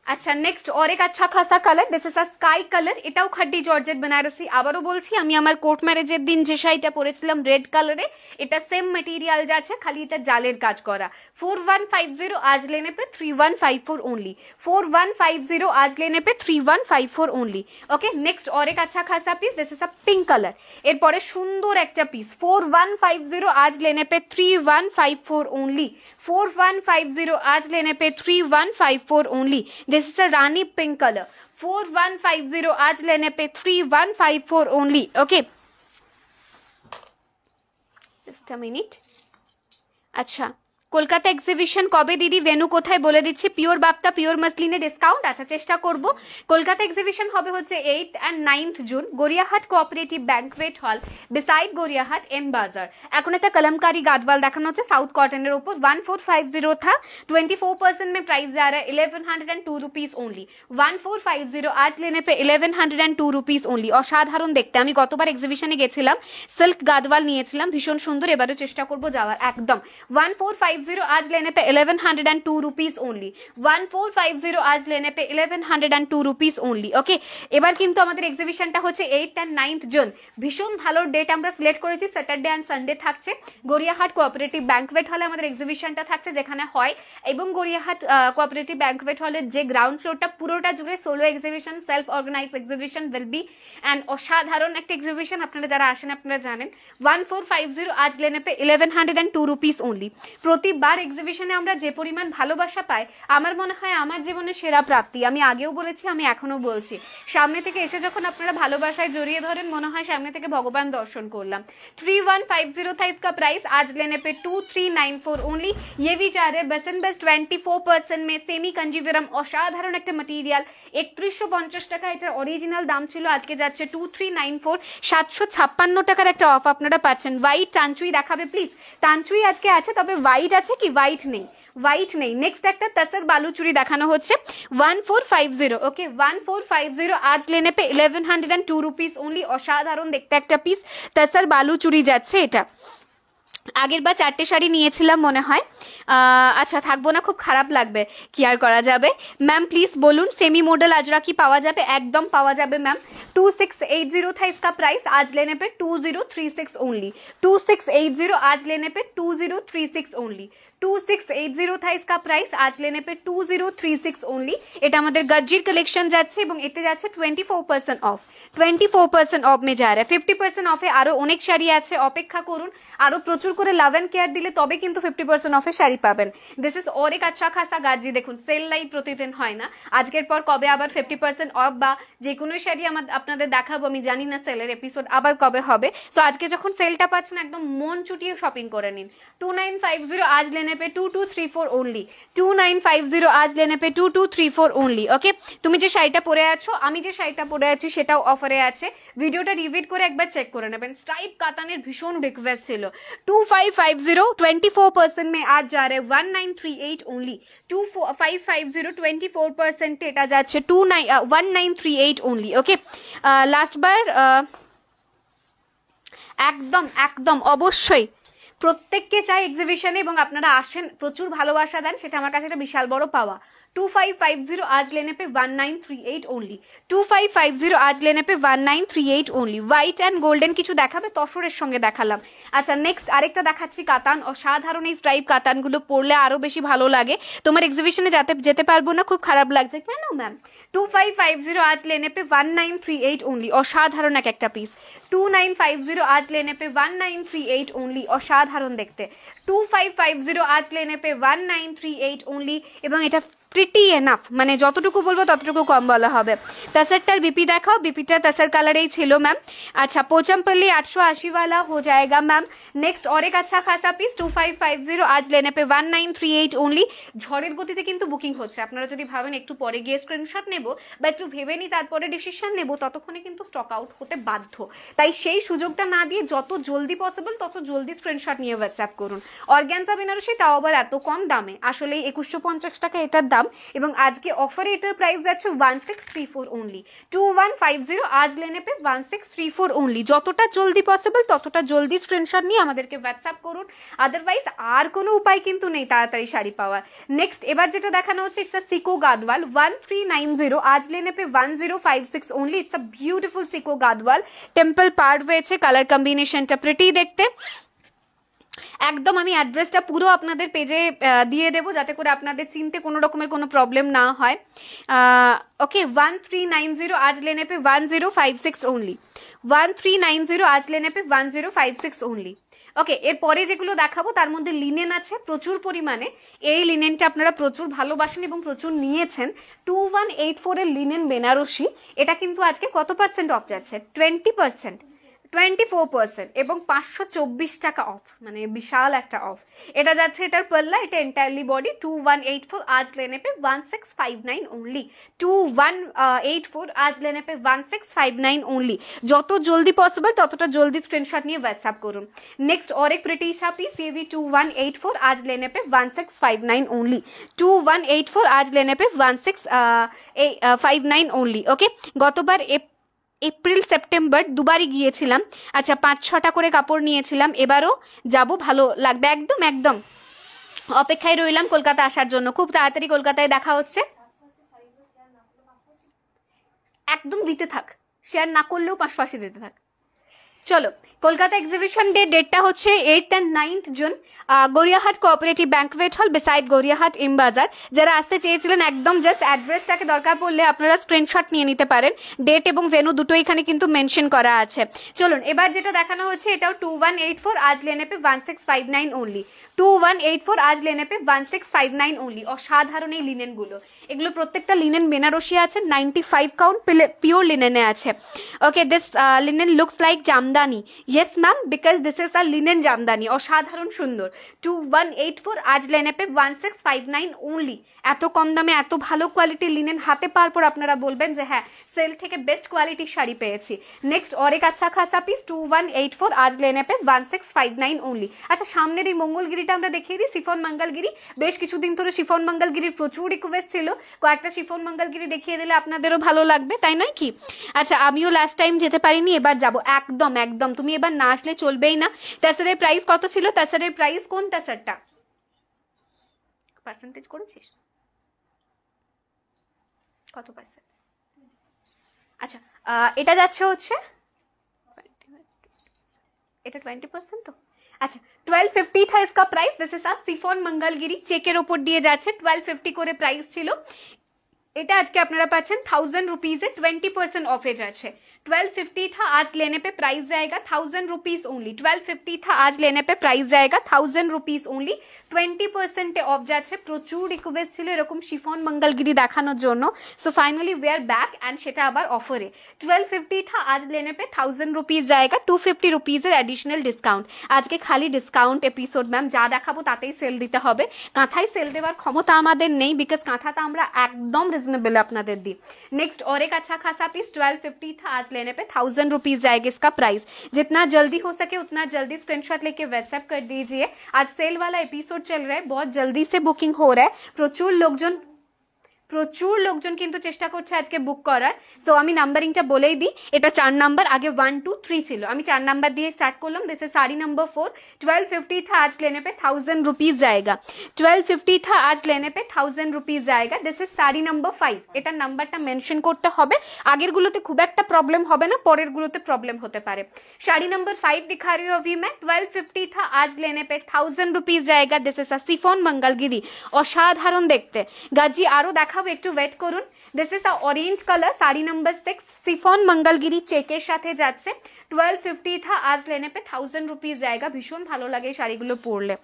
আচ্ছা, নেক্সট और एक अच्छा खासा colour, this is a sky colour. এটাও খাড্ডি জর্জেট বেনারসি। আবারও বলছি, আমি আমার কোর্ট ম্যারেজের দিন যে শাড়িটা পরেছিলাম রেড কালারে, এটা সেম মেটেরিয়াল যাচ্ছে, খালি এটা জালের কাজ করা। 4150 आज लेने पे 3154 ओनली। 4150 आज लेने पे 3154 ओनली। ओके, नेक्स्ट और एक अच्छा खासा piece, this is a pink colour. এরপরে সুন্দর একটা পিস 4150 आज लेने पे 3154 ओनली। 4150 आज लेने पे 3154 only. This is a rani pink colour. 4150 आज लेने पे 3154 only. Okay, just a minute. अच्छा, কলকাতা এক্সিবিশন কবে দিদি? ভেনু কোথায় বলে দিচ্ছি। পিওর বাপ্তা পিওর মাসলিনে ডিসকাউন্ট। আচ্ছা, চেষ্টা করব। কলকাতা এক্সিবিশন হবে হচ্ছে 8 and 9th June, Gariahat cooperative banquet hall, beside Gariahat M বাজার। এখন একটা কলমকারি গাদওয়াল দেখানো হচ্ছে সাউথ কটনের উপর। 1450 था, 24% में प्राइस जा रहा है 1102 रुपीज ओनली। 1450 आज लेने पे 1102 रुपीज ओनली। অসাধারণ দেখতে। আমি গতবার এক্সিবিশনে গেছিলাম, সিল্ক গাদওয়াল নিয়েছিলাম, ভীষণ সুন্দর। এবারে চেষ্টা করব যাওয়ার। একদম 1450 आज लेने पे 1102 रुपीज ओनली। 1450 आज लेने पे 1102 रुपीज ओनली। ओके, এবার কিন্তু আমাদের এক্সিবিশনটা হচ্ছে 8 and 9th জুন। ভীষণ ভালো ডেট আমরা সিলেক্ট করেছি, স্যাটারডে এন্ড সানডে থাকছে। গড়িয়াহাট কোঅপারেটিভ ব্যাংকুয়েট হলে আমাদের এক্সিবিশনটা থাকছে, যেখানে হয় এবং গড়িয়াহাট কোঅপারেটিভ ব্যাংকুয়েট হলের যে গ্রাউন্ড ফ্লোরটা পুরোটা জুড়ে solo exhibition, self organise exhibition will be and অসাধারণ একটা এক্সিবিশন। আপনারা যারা আসেন আপনারা জানেন। 1450 आज लेने पे 1102 रुपीज ओनली। প্রতিবার এক্সিবিশনে আমরা যে পরিমাণ ভালোবাসা পাই, আমার মনে হয় আমার জীবনের সেরা প্রাপ্তি। আমি আগেও বলেছি, আমি এখনো বলছি, সামনে থেকে এসে যখন আপনারা ভালোবাসায় জড়িয়ে ধরেন, মনে হয় সামনে থেকে ভগবান দর্শন করলাম। 3150 था इसका प्राइस, आज लेने पे 2394 ओनली। ये भी जा रहे बेस्ट बेस्ट 24% में सेमी कंजीवरम, অসাধারণ একটা মেটেরিয়াল। 3150 টাকা এটার অরিজিনাল দাম ছিল, আজকে যাচ্ছে 2394। 756 টাকার একটা অফ আপনারা পাচ্ছেন। হোয়াইট টানচুই দেখাবে প্লিজ। টানচুই আজকে আছে, তবে হোয়াইট আছে কি? হোয়াইট নেই, হোয়াইট নেই। নেক্সট একটা তসর বালুচুরি দেখানো হচ্ছে 1450। ওকে, 1450 आज लेने पे 1102 रुपीज ओनली। অসাধারণ দেখতে একটা পিস তসর বালুচুরি যাচ্ছে এটা। আগের বার 4টে শাড়ি নিয়েছিলাম মনে হয়। আচ্ছা থাকবো না, খুব খারাপ লাগবে, কি আর করা যাবে। ম্যাম প্লিজ বলুন सेमी मॉडल अजरा की पावा जाबे? एकदम पावा जाबे मैम। 2680 था इसका प्राइस, आज लेने पे 2036 ओनली। 2680 आज लेने पे 2036 ओनली। 2680 था इसका प्राइस, आज लेने पे 2036 ओनली। এটা আমাদের গজ্জির কালেকশন যাচ্ছে এবং এতে যাচ্ছে 24% অফ। 24% অফ মে যা रहा है। 50% অফে আরো অনেক শাড়ি আছে, অপেক্ষা করুন। আরো প্রচুর করে লাভ এন্ড কেয়ার দিলে তবে কিন্তু 50% অফে শাড়ি পাবেন। দিস ইজ অনেক আচ্ছা খাসা গাজি। দেখুন সেল লাইভ প্রতিদিন হয় না, আজকের পর কবে আবার 50% অফ বা যে কোনো শাড়ি আপনাদের দেখাবো, আমি জানি না সেলের এপিসোড আবার কবে হবে। সো আজকে যখন সেলটা পাচ্ছেন একদম মন চুটিয়ে শপিং করে নিন। 2950 आज लेने पे 2234 ओनली। 2950 आज लेने पे 2234 ओनली। ওকে, তুমি যে শাড়িটা পরে আছো, আমি যে শাড়িটা পরে আছি সেটাও অফারে আছে। ভিডিওটা রিভিড করে একবার চেক করে নেবেন। স্ট্রাইপ কাতানের ভীষণ রিকোয়েস্ট ছিল। 2550 24% में आज जा रहे 1938 ओनली। 2550 24% এটা যাচ্ছে 1938 ओनली। ওকে, লাস্ট বার একদম একদম অবশ্যই প্রত্যেককে চাই এক্সিবিশনে এবং আপনারা আসেন, প্রচুর ভালোবাসা দেন, সেটা আমার কাছে একটা বিশাল বড় পাওয়া। 2550 आज लेने पे 1938 ओनली। 2550 आज लेने पे 1938 ओनली। হোয়াইট অ্যান্ড গোল্ডেন কিছু দেখাবে? তসরের সঙ্গে দেখালাম। আচ্ছা নেক্সট আরেকটা দেখাচ্ছি কাতান। অসাধারণ এই স্ট্রাইপ কাতানগুলো পরলে আরো বেশি ভালো লাগে। তোমার এক্সিবিশনে যেতে পারবো না, খুব খারাপ লাগছে কেন ম্যাম? 2550 आज लेने पे 1938 ओनली। অসাধারণ এক একটা পিস। 2950 आज लेने पे 1938 ओनली। অসাধারণ দেখতে। 2550 आज लेने पे 1938 ओनली। এবং এটা প্রিটি এনাফ, মানে যতটুকু বলবো ততটুকু কম বলা হবে। तसरটার বিপি দেখাও। বিপিটা तसर কালারেই ছিল ম্যাম। আচ্ছা पोचमपल्ली 880 वाला हो जाएगा मैम। नेक्स्ट और एक अच्छा खासा পিস 2550 आज लेने पे 1938 ओनली। ঝড়ের গতিতে কিন্তু বুকিং হচ্ছে, আপনারা যদি ভাবেন একটু পরে গিয়ে স্ক্রিনশট নেব বা একটু ভেবে নি তারপরে ডিসিশন নেব, ততক্ষণে কিন্তু স্টক আউট হতে বাধ্য। তাই সেই সুযোগটা না দিয়ে যত জলদি পসিবল তত জলদি স্ক্রিনশট নিয়ে হোয়াটসঅ্যাপ করুন। অর্গানজা বেনারসি, তাও আবার এত কম দামে। আসলে 2150 টাকা এটার দাম এবং আজকে অফারে এটার প্রাইস যাচ্ছে 1634 ओनली। 2150 आज लेने पे 1634 ओनली। যতটা জলদি পসিবল ততটা জলদি স্ক্রিনশট নিয়ে আমাদেরকে হোয়াটসঅ্যাপ করুন, আদারওয়াইজ আর কোনো উপায় কিন্তু নেই তাড়াতাড়ি শাড়ি পাওয়ার। নেক্সট এবার যেটা দেখানো হচ্ছে ইটস আ সিকো গাদওয়াল 1390 आज लेने पे 1056 only. It's a beautiful sico Gadwal. Temple part হয়েছে, কালার কম্বিনেশনটা প্রিটি দেখতে। একদম আমি অ্যাড্রেসটা পুরো আপনাদের পেজে দিয়ে দেবো যাতে করে আপনাদের চিনতে কোনো রকমের কোনো প্রবলেম না হয়। ওকে 1390 आज लेने पे 1056 ओनली। 1390 आज लेने पे 1056 ओनली। ওকে, এরপরে যেগুলো দেখাবো তার মধ্যে লিনেন আছে প্রচুর পরিমাণে। এই লিনেনটা আপনারা প্রচুর ভালোবাসেন এবং প্রচুর নিয়েছেন। 2184 এর লিনেন বেনারসি, এটা কিন্তু আজকে কত পার্সেন্ট অফ যাচ্ছে? 20%, 24% এবং 524 টাকা অফ, মানে বিশাল একটা অফ। এটা যাচ্ছে এটার পাল্লা, এটা এন্টায়ারলি বডি। 2184 आज लेने पे 1659 ओनली। 2184 आज लेने पे 1659 ओनली। যত জলদি পসিবল ততটা জলদি স্ক্রিনশট নিয়ে হোয়াটসঅ্যাপ করুন। নেক্সট और एक प्रिटी सा पीस, ये भी 2184 आज लेने पे 1659 ओनली। 2184 आज लेने पे 1659 ओनली। ওকে, গতবার এপ্রিল সেপ্টেম্বর দুবারই গিয়েছিলাম। আচ্ছা 5-6টা করে কাপড় নিয়েছিলাম, এবারও যাব, ভালো লাগবে একদম একদম। অপেক্ষায় রইলাম কলকাতা আসার জন্য, খুব তাড়াতাড়ি কলকাতায় দেখা হচ্ছে। একদম দিতে থাক, শেয়ার না করলেও 580 দিতে থাক। চলো, কলকাতা এক্সিবিশন ডেটটা হচ্ছে 8th and 9th June. Gariahat cooperative banquet hall beside Gariahat M বাজার। যারা আসতে চেয়েছিলেন একদম জাস্ট অ্যাড্রেসটাকে দরকার পড়লে আপনারা স্ক্রিনশট নিয়ে নিতে পারেন। ডেট এবং ভেন্যু দুটো এখানে কিন্তু মেনশন করা আছে। চলুন এবার যেটা দেখানো হচ্ছে এটাও 2184 आज लेने पे 1659 ओनली। 2184 आज लेने पे 1659 ओनली। অসাধারণ এই লিনেনগুলো, এগুলো প্রত্যেকটা লিনেন বেনারসি আছে, 95 কাউন্ট পিওর লিনেনে আছে। Okay, this linen looks like Jamdani. Yes ma'am, because this is a linen Jamdani. অসাধারণ সুন্দর। 2184 आज लेने पे 1659 ओनली। এত কম দামে এত ভালো কোয়ালিটির লিনেন হাতে পাওয়ার পর আপনারা বলবেন যে হ্যাঁ সেল থেকে বেস্ট কোয়ালিটির শাড়ি পেয়েছি। নেক্সট और एक अच्छा खासा পিস 2184 आज लेने पे 1659 ओनली। আচ্ছা সামনের এই মঙ্গলগিরি মঙ্গলগিরিটা আমরা দেখিয়ে দিই। শিফন মঙ্গলগিরি, বেশ কিছুদিন ধরে শিফন মঙ্গলগিরির প্রচুর রিকোয়েস্ট ছিল, কয়েকটা শিফন মঙ্গলগিরি দেখিয়ে দিলে আপনাদেরও ভালো লাগবে, তাই নয় কি? আচ্ছা, আমিও লাস্ট টাইম যেতে পারিনি, এবার যাব। একদম একদম, তুমি এবার না আসলে চলবেই না। তাসারের প্রাইস কত ছিল? তাসারের প্রাইস, কোন তাসারটা পার্সেন্টেজ করেছিস, কত পার্সেন্ট? আচ্ছা, এটা যাচ্ছে হচ্ছে, এটা 20% তো। আচ্ছা, 1250 था इसका price. This is a chiffon Mangalgiri, চেকের ওপর দিয়ে যাচ্ছে, 1250 করে প্রাইস ছিল। এটা আজকে আপনারা পাচ্ছেন 1000 रुपीज 20% ऑफे যাচ্ছে। 1250 था, आज लेने पे प्राइस जाएगा 1000 रुपीज ओनली। 1250 था, आज लेने पे प्राइस जाएगा 1000 रुपीज ओनली। 20% অফ যাচ্ছে। প্রচুর রিকোয়েস্ট ছিল এরকম শিফন মঙ্গলগিরি দেখানোর জন্য, so finally we are back end সেটা আবার অফারে। 1250 था, आज लेने पे 1000 रुपीज जाएगा, 250 रुपीज एडिशनल डिस्काउंट। আজকে খালি ডিসকাউন্ট এপিসোড ম্যাম, যা দেখাবো তাতেই সেল দিতে হবে। কাঁথায় সেল দেওয়ার ক্ষমতা আমাদের নেই, বিকজ কাঁথাটা আমরা একদম রিজনেবল আপনাদের দিই। नेक्स्ट और एक अच्छा खासा पीस 1250 था, आज लेने पे 1000 रुपीज जाएगा इसका प्राइस। जितना जल्दी हो सके उतना जल्दी स्क्रीनशॉट लेके व्हाट्सएप कर दीजिए। आज सेल वाला एपिसोड चल रहा है, बहुत जल्दी से बुकिंग हो रहा है। প্রচুর লোকজন কিন্তু চেষ্টা করছে আজকে বুক করার। সো আমি নাম্বারিংটা বলেই দিই, এটা 4 নাম্বার, আগে 1 2 3 ছিল, আমি 4 নাম্বার দিয়ে স্টার্ট করলাম। This is sari number 4। 1250 था, आज लेने पे 1000 रुपीज जाएगा। 1250 था, आज लेने पे 1000 रुपीज जाएगा। This is sari number 5। এটা নাম্বারটা মেনশন করতে হবে, আগের গুলোতে খুব একটা প্রবলেম হবে না, পরের গুলোতে প্রবলেম হতে পারে। साड़ी नंबर 5 दिखा रही हूँ अभी मैं। 1250 था, आज लेने पे 1000 रुपीज जाएगा। This is a chiffon Mangalgiri, অসাধারণ দেখতে। গাজি আরো দেখাবো, একটু ওয়েট করুন। This is a orange colour, sari number 6, chiffon Mangalgiri চেকের সাথে যাচ্ছে। 1250 था, आज लेने पे 1000 रुपीज जाएगा। ভীষণ ভালো লাগে এই শাড়িগুলো পরলে।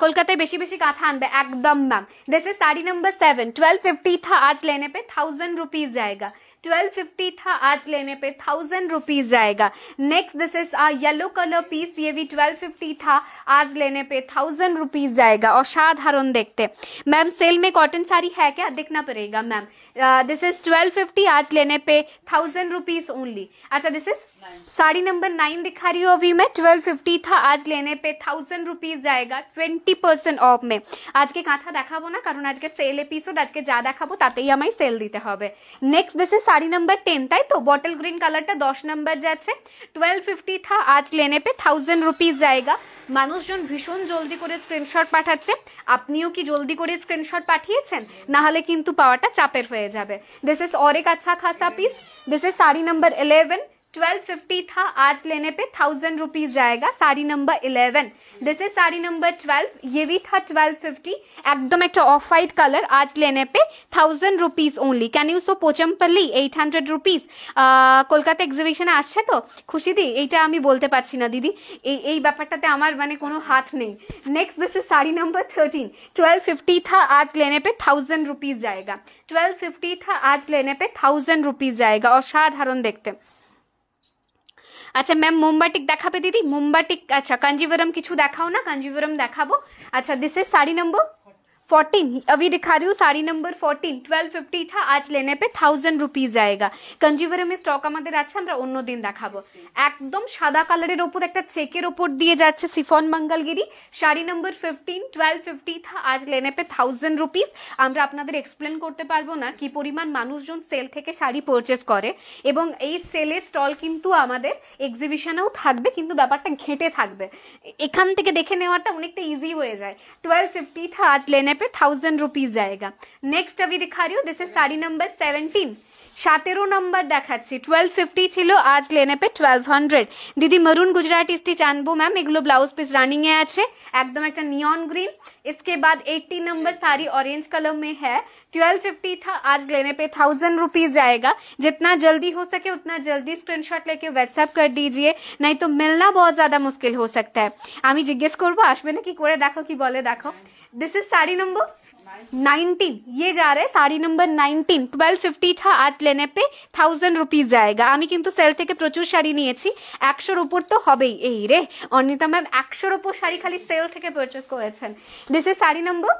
কলকাতায় বেশি বেশি কাঁথা আনবে একদম ma'am. This is sari number 7। 1250 था, आज लेने पे 1000 रुपीज जाएगा। 1250 था, आज लेने पे 1000 रुपीज जाएगा। Next this is a yellow colour piece, ये भी 1250 था, आज लेने पे 1000 रुपीज जाएगा। অসাধারণ দেখতে। मैम सेल में कॉटन साड़ी है क्या? देखना पड़ेगा मैम। दिस इज 1250, आज लेने पे 1000 रुपीज ओनली। अच्छा, दिस इज साड़ी नंबर 9 दिखा रही हूँ अभी मैं। 1250 था, आज लेने पे 1000 रुपीज जाएगा 20% অফ में। আজকে কাঁথা দেখাবো না, কারণ আজকে সেল এপিসোড, আজকে যা দেখাবো তাতেই আমায় সেল দিতে হবে। Next this is sari number 10, তাই তো? বটল গ্রিন কালারটা 10 নাম্বার যাচ্ছে। 1250 था, आज लेने पे 1000 रुपीज जाएगा। মানুষজন ভীষণ জলদি করে স্ক্রিনশট পাঠাচ্ছে, আপনিও কি জলদি করে স্ক্রিনশট পাঠিয়েছেন? না হলে কিন্তু পাওয়াটা চাপের হয়ে যাবে। দিস ইজ और एक अच्छा खासा piece. This is sari number 11। 1250 था, आज लेने पे 1000 रुपीज जाएगा। Sari number 11। This is sari number 12, ये भी था 1250, একদম একটা অফ হোয়াইট কালার, আজ लेने पे 1000 rupees only. Can you so Pochampally 800 rupees. Kolkata এক্সিবিশনে আসছে তো খুশি দি, এইটা আমি বলতে পারছি না দিদি, এই ব্যাপারটাতে আমার মানে কোনো হাত নেই। Next this is sari number 13। 1250 था, आज लेने पे 1000 रुपीज जाएगा। 1250 था, आज लेने पे 1000 रुपीज जाएगा। অসাধারণ দেখতে। আচ্ছা ম্যাম, মোমবাটিক দেখাবে দিদি? মোমবাটিক, আচ্ছা কাঞ্জিভরম কিছু দেখাও না, কাঞ্জিভরম দেখাবো। আচ্ছা, দিস ইজ साड़ी नंबर 14, अभी दिखा रही हूँ साड़ी नंबर 14। 1250 था, आज लेने पे 1000 रुपीज जाएगा। কাঞ্জিভরমের স্টক আমাদের আছে, আমরা অন্য দিন দেখাবো। একদম সাদা কালারের ওপর একটা চেকের ওপর দিয়ে যাচ্ছে সিফন মঙ্গলগিরি, শাড়ি নম্বর 15। 1250 था, आज लेने पे 1000 रुपीज। আমরা আপনাদের এক্সপ্লেন করতে পারবো না কি পরিমাণ মানুষজন সেল থেকে শাড়ি পারচেজ করে, এবং এই সেলের স্টল কিন্তু আমাদের এক্সিবিশনেও থাকবে, কিন্তু ব্যাপারটা ঘেঁটে থাকবে, এখান থেকে দেখে নেওয়াটা অনেকটা ইজি হয়ে যায়। 1250 था, आज लेने पे 1000 रुपीज जाएगा। नेक्स्ट अभी दिखा रही हूँ, this is sari number 17। 17 number দেখাচ্ছি। 1250 ছিল, আজ लेने पे 1200। দিদি মরুন গুজরাটি স্টিচ আনবো ম্যাম, এগুলো ব্লাউজ পিস রানিং এ আছে, একদম একটা নিয়ন গ্রিন। इसके बाद 80 नंबर साड़ी ऑरेंज कलर में है। 1250 था, आज लेने पे 1000 रुपीज जाएगा। जितना जल्दी हो सके उतना जल्दी स्क्रीनशॉट लेके व्हाट्सएप कर दीजिए, नहीं तो मिलना बहुत ज्यादा मुश्किल हो सकता है। আমি জিজ্ঞেস করবো আসবে না কি করে, দেখো কি বলে দেখো। दिस इज साड़ी नंबर 19, ये जा रहा है साड़ी नंबर 19। 1250 था, आज लेने पे 1000 रुपीज जाएगा। আমি কিন্তু সেল থেকে প্রচুর শাড়ি নিয়েছি, 100-র উপর তো হবেই। এই রে অনিতা ম্যাম, 100-র উপর শাড়ি খালি সেল থেকে পারচেজ করেছেন। দিস ইজ साड़ी नंबर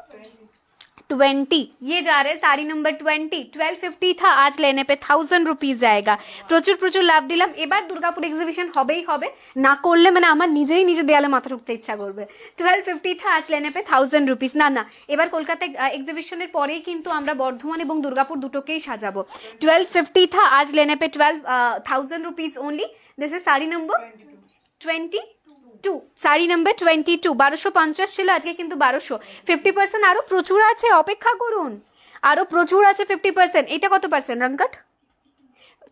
20 ये जा रहे हैं साड़ी नंबर 20 1250 था, आज लेने पे 1000 रुपीज जाएगा। প্রচুর প্রচুর লাভ দিলাম। এবার দুর্গাপুর এক্সিবিশন হবেই হবে, না করলে মানে আমার নিজেই নিজে দেয়ালে মাথা ঠুকতে ইচ্ছা করবে। 1250 था, आज लेने पे 1000 रुपीज। না না, এবার কলকাতা এক্সিবিশনের পরেই কিন্তু আমরা বর্ধমান এবং দুর্গাপুর দুটোকেই সাজাবো। 1250 था, आज लेने पे 12,000 rupees only. This is sari number 22, sari number 22। 1250 ছিল, আজকে কিন্তু 1200। 50% আরো প্রচুর আছে, অপেক্ষা করুন, আরো প্রচুর আছে 50%। এটা কত পার্সেন্ট রংকাট?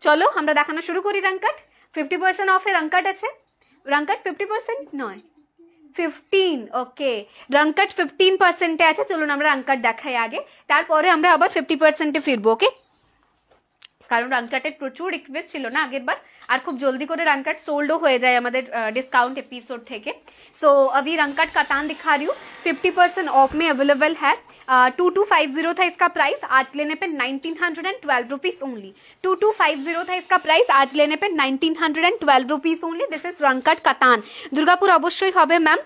চলো আমরা দেখানো শুরু করি। রংকাট 50% অফে রংকাট আছে। রংকাট 50% নয়, 15। ওকে, রংকাট 15% আছে। চলুন আমরা রংকাট দেখাই আগে, তারপরে আমরা আবার 50% ফিরবো। ওকে, কারণ রংকাটের প্রচুর রিকোয়েস্ট ছিল না আগের বার, আর খুব জলদি করে रंगकट सोल्ड हो जाए हमारे डिस्काउंट एपिसोड थे। सो अभी रंगकट कतान दिखा रही हूँ, 50% ऑफ में अवेलेबल है। 2250 था इसका प्राइस, आज लेने पे 1912 रुपीज ओनली। 2250 था इसका प्राइस, आज लेने पे 1912 rupees only. This is Rangkat Katan. Durgapur अवश्य হবে ম্যাম।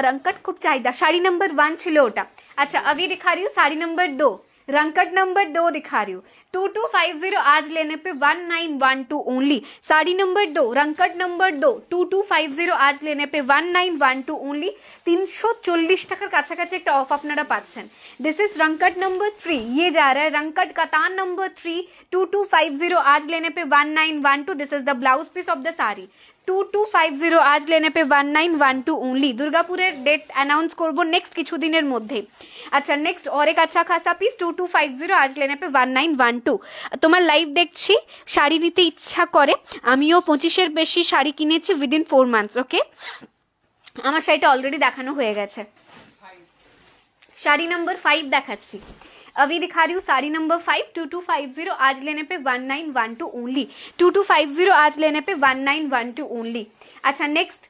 रंगकट खूब चाहिदा, শাড়ি नंबर 1 ছিল ওটা। अच्छा, अभी दिखा रही हूँ साड़ी नंबर 2, रंगकट नंबर 2 दिखा रही हूँ। 2250 आज लेने पे 1912 ओनली। साड़ी नंबर 2, रंगकट नंबर 2, 2250 आज लेने पे 1912 ओनली। 340 টাকার কাছাকাছি একটা অফ আপনারা পাচ্ছেন। दिस इज रंगकट नंबर 3, ये जा रहा है रंगकट कतान नंबर 3, 2250 आज लेने पे 1912। This is the blouse piece of the sari. 2250 आज लेने पे 1912 ओनली। দুর্গাপুরের ডেট অ্যানাউন্স করব নেক্সট কিছুদিনের মধ্যে। আচ্ছা, নেক্সট और एक अच्छा खासा পিস 2250 आज लेने पे 1912। তোমার লাইভ দেখছি, শাড়ি নিতে ইচ্ছা করে। আমিও 25-এর বেশি শাড়ি কিনেছি উইদিন 4 মান্থস। ওকে, আমার শাড়িটা অলরেডি দেখানো হয়ে গেছে। শাড়ি নাম্বার 5 দেখাচ্ছি। अभी दिखा रही हूँ साड़ी नंबर 5, 2250 आज लेने पे 1912 ओनली। 2250 आज लेने पे 1912 ओनली। अच्छा, नेक्स्ट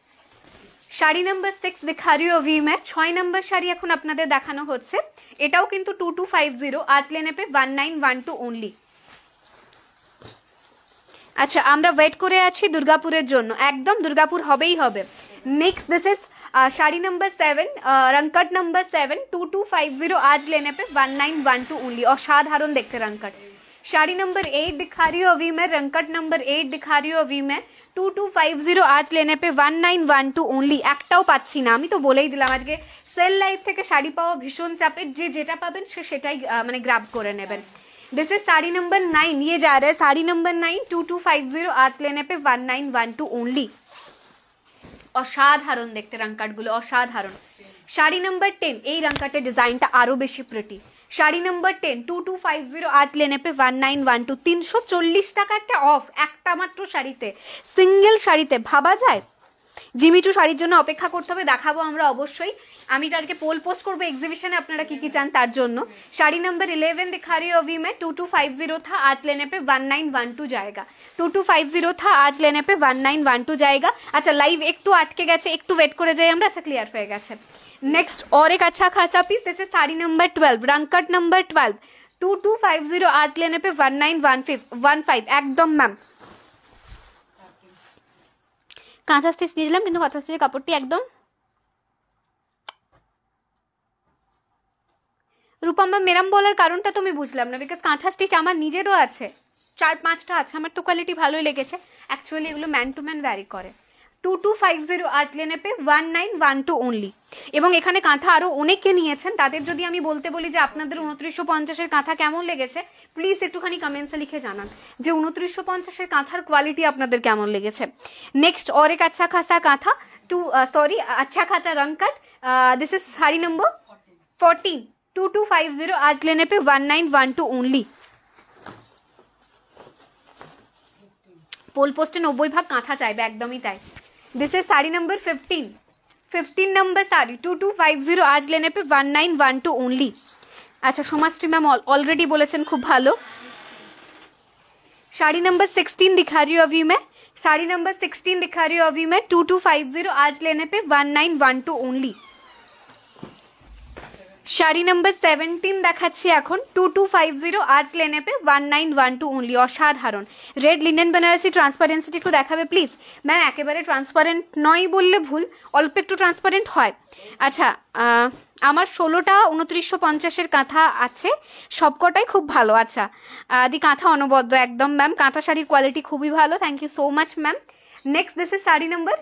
শাড়ি নাম্বার 6 दिखा रही हूँ अभी मैं। 6 নম্বর শাড়ি এখন আপনাদের দেখানো হচ্ছে, এটাও কিন্তু 2250 आज लेने पे 1912 ओनली। আচ্ছা, আমরা ওয়েট করে আছি দুর্গাপুরের জন্য, একদম দুর্গাপুর হবেই হবে। Next this is sari number 7, Rangkat number 7, 2250 आज लेने पे 1912 ओनली। असाधारण देखते रंगकट। শাড়ি नंबर 8 दिखा रही हूँ अभी मैं, रंगकट नंबर 8 दिखा रही हूँ अभी मैं। 2250 आज लेने पे 1912 ओनली। একটাও পাচ্ছি না, আমি তো বলেই দিলাম আজকে সেল লাইভ থেকে শাড়ি পাওয়া ভীষণ চাপের, যে যেটা পাবেন সে সেটাই মানে গ্র্যাব করে নেবেন। दिस इज साड़ी नंबर 9, ये जा रहा है साड़ी नंबर 9, 2250 आज लेने पे 1912 ओनली। অসাধারণ দেখতে রংকাট গুলো, অসাধারণ। শাড়ি নাম্বার 10, এই রংকাটের ডিজাইনটা আরো বেশি প্রিটি। শাড়ি নাম্বার 10, 2250 आज लेने पे 1912। 340 টাকা একটা অফ, একটা মাত্র শাড়িতে, সিঙ্গেল শাড়িতে, ভাবা যায়? জিমিচু শাড়ির জন্য অপেক্ষা করতে হবে, দেখাবো আমরা অবশ্যই। আমি তারকে পোল পোস্ট করবো এক্সিবিশনে, আপনারা কি কি চান তার জন্য। শাড়ি নাম্বার 11 दिखा रही हूँ अभी मैं। 2250 था, आज लेने पे 1912 जाएगा। 2250 था, आज लेने पे 1912 जाएगा। अच्छा, लाइव একটু আটকে গেছে, একটু ওয়েট করে যাই আমরা। আচ্ছা, ক্লিয়ার হয়ে গেছে। नेक्स्ट और एक अच्छा खासा पीस, जैसे साड़ी नंबर 12, रंगकट नंबर 12, 2250 आज लेने पे 1915 একদম ম্যাম। কাঁথা স্টিচ নিয়েছিলাম, কিন্তু কাঁথা স্টিচের কাপড়টি একদম। রূপম্মা মেরাম বলার কারণটা তুমি বুঝলাম না, বিকজ কাঁথা স্টিচ আমার নিজেরও আছে, 4-5টা আছে, আমার তো কোয়ালিটি ভালোই লেগেছে। অ্যাকচুয়ালি এগুলো ম্যান টু ম্যান ভ্যারি করে। 2250 आज लेने पे 1912 ओनली। এবং এখানে কাঁথা আরো অনেকে নিয়েছেন, তাদের যদি আমি বলতে বলি যে আপনাদের 2950 এর কাঁথা কেমন লেগেছে, প্লিজ একটুখানি কমেন্টসে লিখে জানান যে 2950 এর কাঁথার কোয়ালিটি আপনাদের কেমন লেগেছে। নেক্সট और एक अच्छा खासा कांथा अच्छा खासा रंगकट। दिस इज साड़ी नंबर 14, 2250 आज लेने पे 1912 ओनली। পোল পোস্টে 90 ভাগ কাঁথা চাইবে, একদমই তাই। This is sari number 15 number sari, 2250 आज लेने पे 1912 ओनली। अच्छा, सोमाश्री मैम ऑलरेडी बोलेছেন খুব ভালো। শাড়ি नंबर 16 दिखा रही हूँ अभी मैं। শাড়ি नंबर 16 दिखा रही हूँ अभी मैं। 2250 आज लेने पे 1912 ओनली। শাড়ি নাম্বার 17 দেখাচ্ছি এখন 2250 আজ লেনে পে 1912 অনলি, অসাধারণ। রেড লিনেন বেনারসি, ট্রান্সপারেন্সিটি একটু দেখাবে প্লিজ। ম্যাম একেবারে ট্রান্সপারেন্ট নয় বললে ভুল, অল্প একটু ট্রান্সপারেন্ট হয়। আচ্ছা আমার 16টা 2950-এর কাঁথা আছে, সবকটাই খুব ভালো। আচ্ছা দি কাঁথা অনবদ্য একদম ম্যাম, কাঁথা শাড়ির কোয়ালিটি খুবই ভালো, thank you so much ma'am. Next this is sari number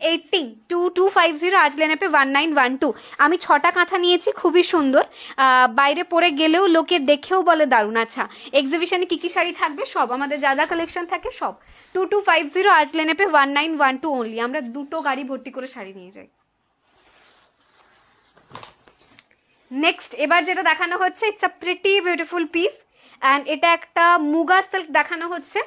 18 2250 আজ লেনে পে 1912। আমি 6টা কাঁথা নিয়েছি, খুবই সুন্দর, বাইরে পরে গেলেও লোকে দেখেও বলে দারুণ। আচ্ছা এক্সিবিশনে কি কি শাড়ি থাকবে সব, আমাদের যা যা কালেকশন থাকে সব 2250 আজ লেনে পে 1912 অনলি। আমরা দুটো গাড়ি ভর্তি করে শাড়ি নিয়ে যাই। নেক্সট এবার যেটা দেখানো হচ্ছে, it's a pretty beautiful piece and এটা একটা মুগা সিল্ক দেখানো হচ্ছে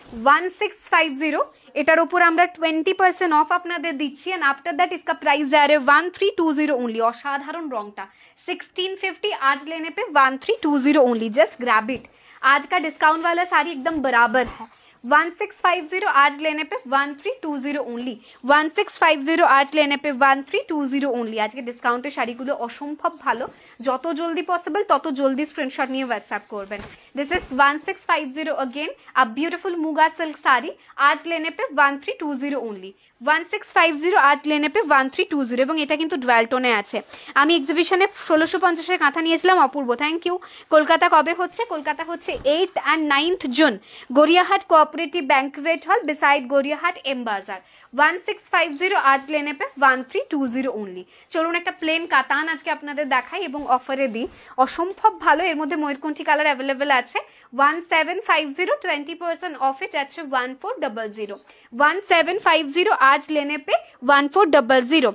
1650। এটার উপর আমরা 20% অফ আপনাদের দিচ্ছি এন্ড আফটার দ্যাট इसका प्राइस जा रहा है 1320 ओनली। অসাধারণ রংটা 1650 आज लेने पे 1320 ओनली, जस्ट ग्रैब इट। आज का डिस्काउंट वाला साड़ी एकदम बराबर है। 1650 आज लेने पे 1320 ओनली, 1650 आज लेने पे 1320 ओनली। आज के ডিসকাউন্টের শাড়িগুলো অসম্ভব ভালো, যত জলদি পসিবল তত জলদি স্ক্রিনশট নিয়ে হোয়াটসঅ্যাপ করবেন। This is 1650 again a beautiful muga silk sari आज लेने पे 1320 ओनली, 1650 आज लेने पे 1320। এবং এটা কিন্তু ডুয়াল টোনে আছে। আমি এক্সিবিশনে 1650-এর কাঁথা নিয়েছিলাম, অপূর্ব থ্যাংক ইউ। কলকাতা কবে হচ্ছে? কলকাতা হচ্ছে 8 and 9th June, Gariahat cooperative banquet hall beside Gariahat M বাজার। 1650 आज लेने पे 1320 ओनली। চলুন একটা প্লেন কাতান আজকে আপনাদের দেখাই এবং অফারে দিই, অসম্ভব ভালো। এর মধ্যে ময়ূরকণ্ঠী কালার অ্যাভেলেবেল আছে 1750, 20% অফে যাচ্ছে 1400। 1750 आज लेने पे 1400।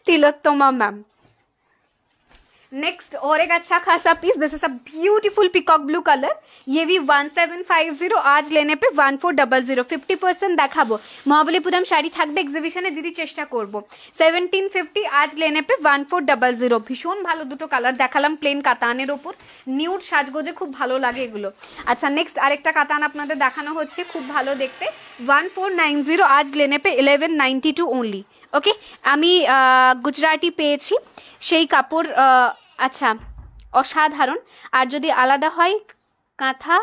तिलोत्तमा मैम। नेक्स्ट और एक अच्छा खासा piece, this is a beautiful peacock blue colour, ये भी 1750 आज लेने पे 1400। 50% দেখাবো, মহাবলীপুরম শাড়ি থাকবে এক্সিবিশনে, দিদি চেষ্টা করব। 1750 आज लेने पे 1400। ভীষণ ভালো দুটো কালার দেখালাম প্লেন কাতানের উপর, নিউড সাজগোজে খুব ভালো লাগে এগুলো। আচ্ছা নেক্সট আরেকটা কাতান আপনাদের দেখানো হচ্ছে, খুব ভালো দেখতে 1490 आज लेने पे 1192 ओनली। ওকে আমি গুজরাটি পেয়েছি সেই কাপড়, আচ্ছা অসাধারণ। আর যদি আলাদা হয় কাঁথা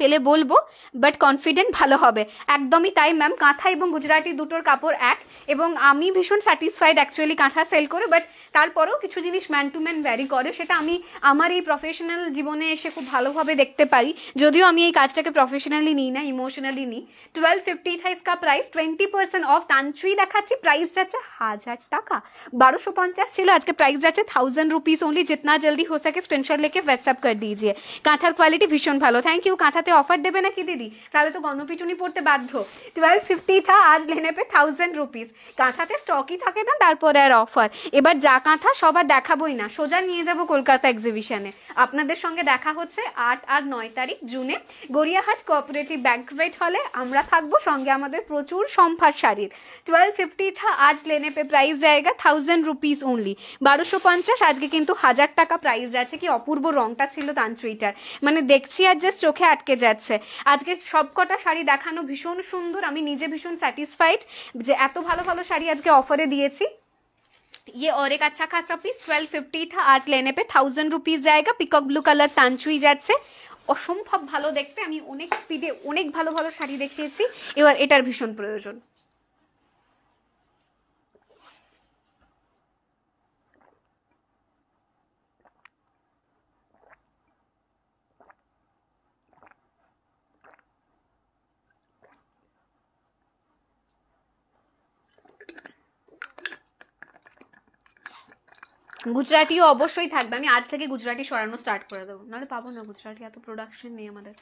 পেলে বলবো, বাট কনফিডেন্ট ভালো হবে। একদমই তাই ম্যাম, কাঁথা এবং গুজরাটি দুটোর কাপড় এক, এবং আমি ভীষণ স্যাটিসফাইড অ্যাকচুয়ালি কাঁথা সেল করে, বাট তারপরেও কিছু জিনিস ম্যান টু ম্যান ভ্যারি করে, সেটা আমি আমার এই প্রফেশনাল জীবনে এসে খুব ভালোভাবে দেখতে পারি, যদিও আমি এই কাজটাকে প্রফেশনালি নিই না, ইমোশনালি নিই। 1250 था इसका प्राइस, 20% অফ। তান্ত্রী দেখাচ্ছি, প্রাইস যাচ্ছে 1000 টাকা, 1250 ছিল, আজকে প্রাইস যাচ্ছে 1000 रुपीज ओनली। जितना जल्दी हो सके स्क्रीनशॉट लेके व्हाट्सएप कर दीजिए। কাঁথার কোয়ালিটি ভীষণ ভালো, থ্যাংক ইউ। কাঁথাতে অফার দেবে নাকি দিদি? তাহলে তো গণপিটুনি পড়তে বাধ্য। 1250 था आज लेने पे 1000 रुपीज। কাঁথাতে স্টকই থাকে না, তারপরে আর অফার। এবার যা কাঁথা সবার দেখাবোই না, সোজা নিয়ে যাব কলকাতা এক্সিবিশনে। আপনাদের সঙ্গে দেখা হচ্ছে 8 আর 9 তারিখ জুনে গড়িয়াহাট কোঅপারেটিভ ব্যাংকুয়েট হলে। আমরা থাকবো, সঙ্গে আমাদের প্রচুর সম্ভার শাড়ির। 1250 था आज लेने पे प्राइस जाएगा 1000 रुपीज ओनली, 1250। আজকে কিন্তু 1000 টাকা প্রাইস যাচ্ছে। কি অপূর্ব রংটা ছিল তান্ত্রীটার, মানে দেখছি আর জাস্ট চোখে আটকে যাচ্ছে। আজকে সবকটা শাড়ি দেখানো ভীষণ সুন্দর, আমি নিজে ভীষণ স্যাটিসফাইড যে এত ভালো ভালো শাড়ি আজকে অফারে দিয়েছি। ये और एक अच्छा खासा पीस 1250 था आज लेने पे 1000 रुपीज जाएगा। पिकॉक ब्लू कलर तांचुई যাচ্ছে, অসম্ভব ভালো দেখতে। আমি অনেক স্পিডে অনেক ভালো ভালো শাড়ি দেখিয়েছি, এবার এটার ভীষণ প্রয়োজন। গুজরাটিও অবশ্যই থাকবে, আমি আজ থেকে গুজরাটি সরানো স্টার্ট করে দেবো, নাহলে পাবো না গুজরাটি, এত প্রোডাকশন নেই আমাদের।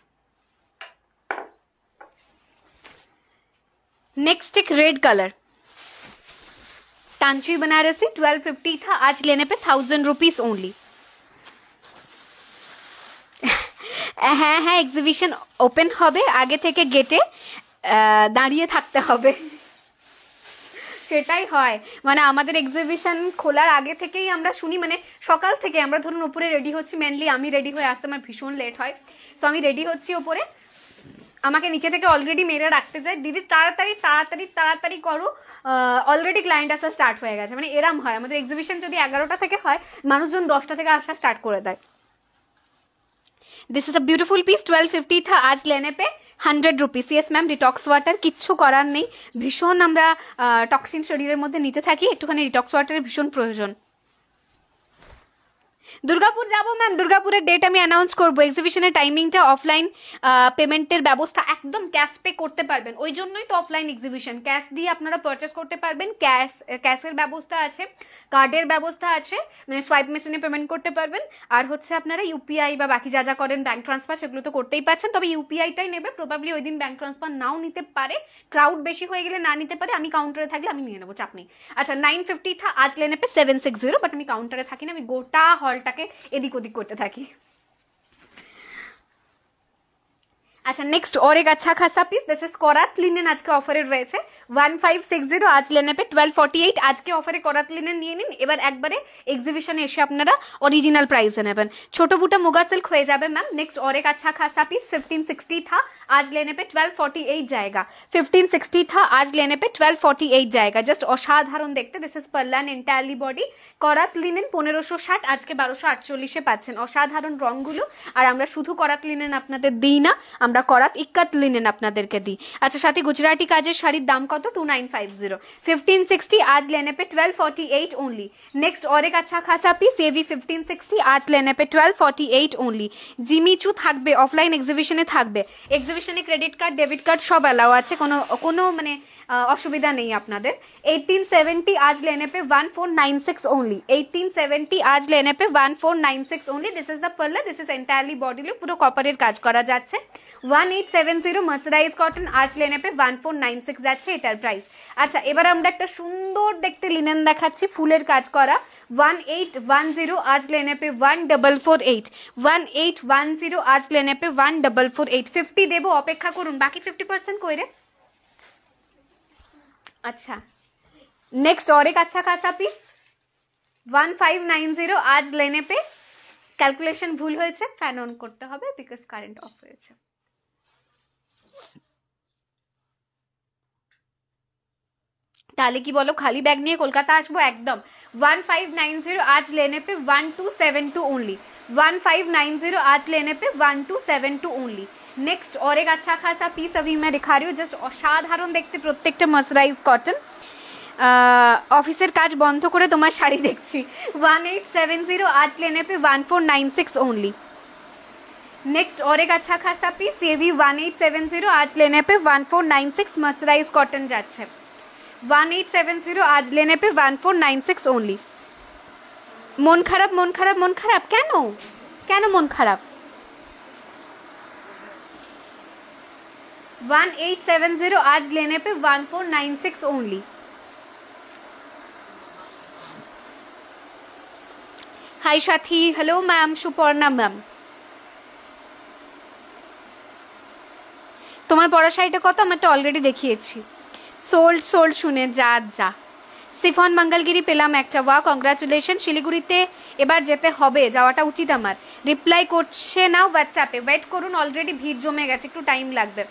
नेक्स्ट एक रेड कलर तांचुई बनारसी 1250 था आज लेने पे 1000 रुपीज ओनली। হ্যাঁ হ্যাঁ এক্সিবিশন ওপেন হবে, আগে থেকে গেটে দাঁড়িয়ে থাকতে হবে, সেটাই হয়। মানে আমাদের এক্সিবিশন খোলার আগে থেকেই আমরা শুনি, মানে সকাল থেকে আমরা ধরুন উপরে রেডি হচ্ছি, মেনলি আমি রেডি হয়ে আসতে আমার ভীষণ লেট হয়, সো আমি রেডি হচ্ছি উপরে, আমাকে নিচে থেকে অলরেডি মেরে রাখতে চায়, দিদি তাড়াতাড়ি তাড়াতাড়ি তাড়াতাড়ি করো, অলরেডি ক্লায়েন্ট আসা স্টার্ট হয়ে গেছে। মানে এরম হয় আমাদের এক্সিবিশন যদি 11টা থেকে হয়, মানুষজন 10টা থেকে আসা স্টার্ট করে দেয়। This is a beautiful piece 1250 था आज लेने पे 100 rupees. Yes ma'am detox water किच्छु करार नहीं, भीषण আমরা টক্সিন শরীরের মধ্যে নিতে থাকি, একটুখানি ডিটক্স ওয়াটারের ভীষণ প্রয়োজন। দুর্গাপুর যাবো ম্যাম, দুর্গাপুরের ডেট আমি অ্যানাউন্স করবো। এক্সিবিশনের টাইমিংটা অফলাইন পেমেন্টের ব্যবস্থা, একদম ক্যাশ পে করতে পারবেন, ওই জন্যই তো অফলাইন এক্সিবিশন। ক্যাশ দিয়ে আপনারা পারচেস করতে পারবেন, ক্যাশের ব্যবস্থা আছে, কার্ডের ব্যবস্থা আছে, মানে সোয়াইপ মেশিনে পেমেন্ট করতে পারবেন। আর হচ্ছে আপনারা ইউপিআই বা বাকি যা যা করেন ব্যাঙ্ক ট্রান্সফার সেগুলো তো করতেই পারছেন, তবে ইউপিআইটাই নেবে। প্রবাবলি ওই দিন ব্যাঙ্ক ট্রান্সফার নাও নিতে পারে, ক্রাউড বেশি হয়ে গেলে না নিতে পারে। আমি কাউন্টারে থাকলে আমি নিয়ে নেবো, চাপ নেই। আচ্ছা 950 था आज लेने पे 760, বাট আমি কাউন্টারে থাকি না, আমি গোটা হলটাকে এদিক ওদিক করতে থাকি। अच्छा नेक्स्ट और एक अच्छा खासा पीस, दिस इज करात लिनेन आज के ऑफारे রয়েছে 1560 आज लेने पे 1248। आज के ऑफारे करात लिनेन নিয়ে নিন, এবার একবারে এক্সিবিশনে এসে আপনারা অরিজিনাল প্রাইসে নেবেন। ছোট বুটা মুগা সিল্ক হয়ে যাবে ম্যাম। नेक्स्ट और एक अच्छा खासा पीस 1560 था आज लेने पे 1248 जाएगा। 1560 था आज लेने पे 1248 जाएगा। जस्ट অসাধারণ দেখতে, দিস ইজ পার্লান এন্টায়ারলি বডি, करात লিনেন 1560, আজকে 1248 এ পাচ্ছেন। অসাধারণ রংগুলো, আর আমরা শুধু करात লিনেন আপনাদের দিই না, আমরা करात इक्कत लिनेन আপনাদেরকে দিই। আচ্ছা সাথে গুজরাটি কাজের শাড়ির দাম কত? 2950। 1560 आज लेने पे 1248 ओनली। नेक्स्ट और एक अच्छा खासा पीस ये भी 1560 आज लेने पे 1248 ओनली। জিমিচু থাকবে, অফলাইন এক্সিবিশনে থাকবে। এক্সিবিশনে ক্রেডিট কার্ড ডেবিট কার্ড সব অ্যালাউ আছে, কোনো মানে অসুবিধা নেই আপনাদের। 1870 आज लेने पे 1496 ओनली। 1870 आज लेने पे 1496 only. This is the pearl, this is entirely body look, পুরো কপারের কাজ করা যাচ্ছে। 1870 মার্সারাইজ কটন आज लेने पे 1496 যাচ্ছে এটার প্রাইস। আচ্ছা এবার আমরা একটা সুন্দর দেখতে লিনেন দেখাচ্ছি, ফুলের কাজ করা 1810 आज लेने पे 1448। 1810 आज लेने पे 1448। 50 দেবো, অপেক্ষা করুন, বাকি 50% কই রে। अच्छा नेक्स्ट और एक अच्छा खासा पीस 1590 आज लेने पे, ক্যালকুলেশন ভুল হয়েছে, ফ্যান অন করতে হবে বিকজ কারেন্ট অফ হয়েছে। তাহলে কি বলো, খালি ব্যাগ নিয়ে কলকাতা আসবো একদম। 1590 आज लेने पे 1272 ओनली। 1590 आज लेने पे 1272 ओनली। नेक्स्ट और एक अच्छा खासा पीस अभी मैं दिखा रही हूँ, जस्ट অসাধারণ দেখতে, প্রত্যেকটা মার্সারাইজ কটন। অফিসের কাজ বন্ধ করে তোমার শাড়ি দেখছি। 1870 आज लेने पे 1496 ओनली। नेक्स्ट और एक अच्छा खासा पीस ये भी 1870 आज लेने पे 1496 मर्सराइज कॉटन যাচ্ছে। 1870 आज लेने पे 1496 ओनली। মন খারাপ মন খারাপ মন খারাপ কেন কেন মন খারাপ? 1870 आज लेने पे 1496 ओनली। हाय साथी, हेलो मैम, सुपर्णा मैम। তোমার পরা শাড়িটা কত? আমারটা অলরেডি দেখিয়েছি। সোল্ড শুনে যা। সিফন মঙ্গলগিরি পেলাম একটা, ওয়া কংগ্রাচুলেশন। শিলিগুড়িতে এবার যেতে হবে, যাওয়াটা উচিত আমার। রিপ্লাই করছে না হোয়াটসঅ্যাপে, ওয়েট করুন, অলরেডি ভিড় জমে গেছে, একটু টাইম লাগবে।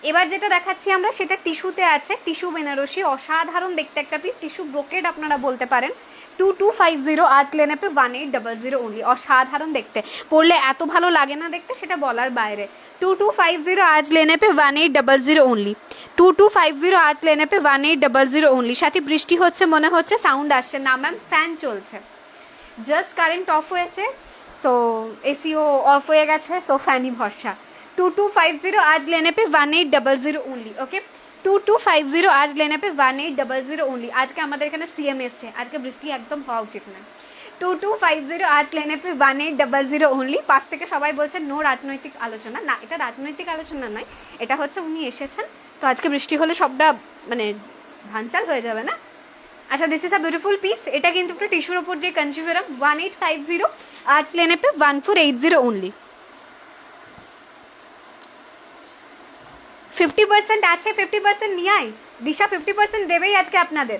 এবার যেটা দেখাচ্ছি আমরা সেটা টিস্যুতে আছে, টিস্যু বেনারসি, অসাধারণ দেখতে একটা পিস, টিস্যু ব্রোকেড আপনারা বলতে পারেন। 2250 आज लेने पे 1800 ओनली। অসাধারণ দেখতে, পরলে এত ভালো লাগে না দেখতে, সেটা বলার বাইরে। 2250 आज लेने पे 1800 ओनली। 2250 आज लेने पे 1800 ओनली। সাথে বৃষ্টি হচ্ছে মনে হচ্ছে, সাউন্ড আসছে না ম্যাম, ফ্যান চলছে, জাস্ট কারেন্ট অফ হয়েছে, সো এসিও অফ হয়ে গেছে, সো ফ্যানই ভরসা। 2250 आज लेने पे 1800 ओनली। ओके 2250 आज लेने पे 1800 ओनली। আজকে আমাদের এখানে সিএম এসছে, আজকে বৃষ্টি একদম হওয়া উচিত না। 2250 आज लेने पे 1800 ओनली। পাশ থেকে সবাই বলছেন নো রাজনৈতিক আলোচনা, না এটা রাজনৈতিক আলোচনা নয়, এটা হচ্ছে উনি এসেছেন, তো আজকে বৃষ্টি হলে সবটা মানে ভাঞ্চাল হয়ে যাবে না। আচ্ছা this is a beautiful piece, এটা কিন্তু একটা টিস্যুর উপর যে কনজিউভার 1850 आज लेने पे 1480 ओनली। 50% আছে, 50% নিয়ে আয় দিশা, 50% দেবেই আজকে আপনাদের।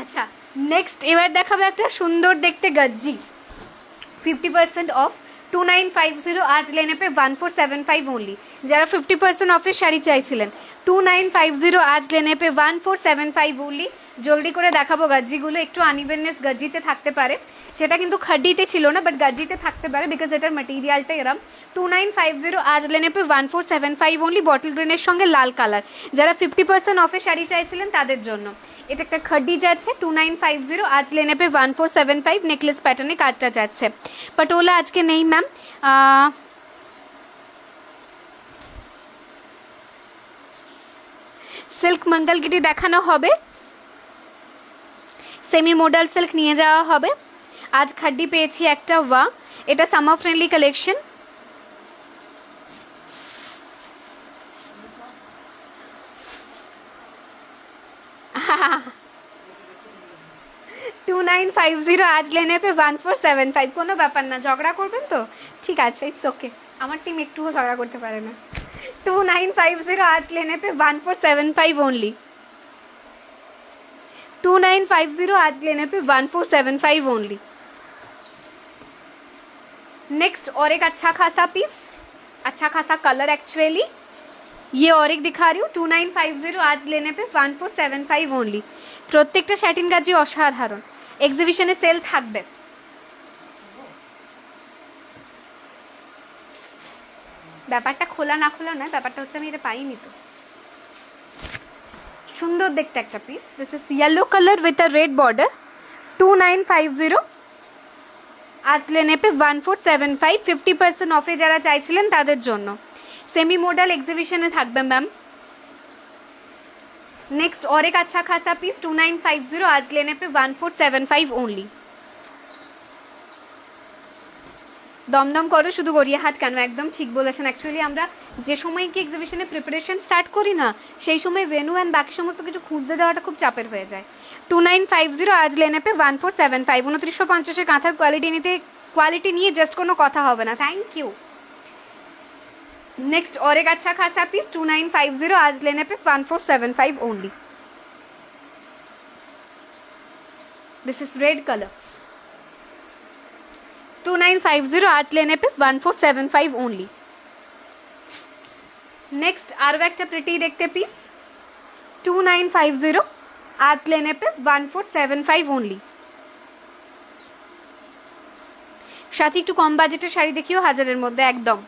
আচ্ছা নেক্সট এবার দেখাবো একটা সুন্দর দেখতে গজ্জি 50% অফ 2950 आज लेने पे 1475 ओनली যারা 50% অফের শাড়ি চাইছিলেন 2950 आज लेने पे 1475 ओनली জলদি করে দেখাবো গজ্জিগুলো একটু আনইভেননেস গজ্জিতে থাকতে পারে সেটা কিন্তু খাড্ডিতে ছিল না বাট গজ্জিতে থাকতে পারে বিকজ এটার ম্যাটেরিয়ালটা এরকম 2950 आज लेने पे 1475 ओनली বটল গ্রিনের সঙ্গে লাল কালার যারা 50% অফে শাড়ি চাইছিলেন তাদের জন্য এটা একটা খাড্ডি যাচ্ছে 2950 आज लेने पे 1475 নেকলেস প্যাটার্নে কাজটা যাচ্ছে পটোলা আজকে নেই ম্যাম সিল্ক মঙ্গলগিরি দেখানো হবে সেমি মডেল সিল্ক নিয়ে যাওয়া হবে আজ খাড্ডি পেয়েছি একটা ওয়া এটা সামার ফ্রেন্ডলি কালেকশন टू 2950 आज लेने पे 1475 কোনো ব্যাপার না ঝগড়া করবেন তো ঠিক আছে ইটস ওকে আমার টিম একটুও ঝগড়া করতে পারে না 2950 आज लेने पे 1475 ओनली 2950 आज लेने पे 1475 ओनली नेक्स्ट और एक अच्छा खासा पीस अच्छा खासा कलर एक्चुअली ये और एक दिखा रही हूँ 2950 आज लेने पे 1475 ओनली প্রত্যেকটা স্যাটিন গাজি অসাধারণ এক্সিবিশনে সেল থাকবে ব্যাপারটা খোলা না খোলা না ব্যাপারটা হচ্ছে আমি এটা পাইনি তো সুন্দর দেখতে একটা piece this is yellow colour with a red border 2950 आज लेने पे 1475 50% অফে যারা চাইছিলেন তাদের জন্য सेमी मॉडल एग्जीबिशन থাকবে ম্যাম नेक्स्ट और एक अच्छा खासा पीस 2950 आज लेने पे 1475 ओनली দমদম করো শুধু গড়িয়াহাট কেন একদম ঠিক বলেছেন অ্যাকচুয়ালি আমরা যে সময় কি এক্সিবিশনে প্রিপারেশন স্টার্ট করি না সেই সময় ভেন্যু এন্ড বাকি সমস্ত কিছু খুঁজতে দেওয়াটা খুব চাপের হয়ে যায় 2950 आज लेने पे 1475 2950 এর কাঁথার কোয়ালিটি নিয়ে জাস্ট কোনো কথা হবে না থ্যাংক ইউ नेक्स्ट और एक अच्छा खासा पीस 2950 आज लेने पे 1475 only this is red colour 2950 आज लेने पे 1475 ओनली नेक्स्ट आरो एक प्रिटी देखते पीस 2950 आज लेने पे 1475 ओनली साथ ही একটু কম বাজেটের শাড়ি দেখিও হাজারের মধ্যে একদম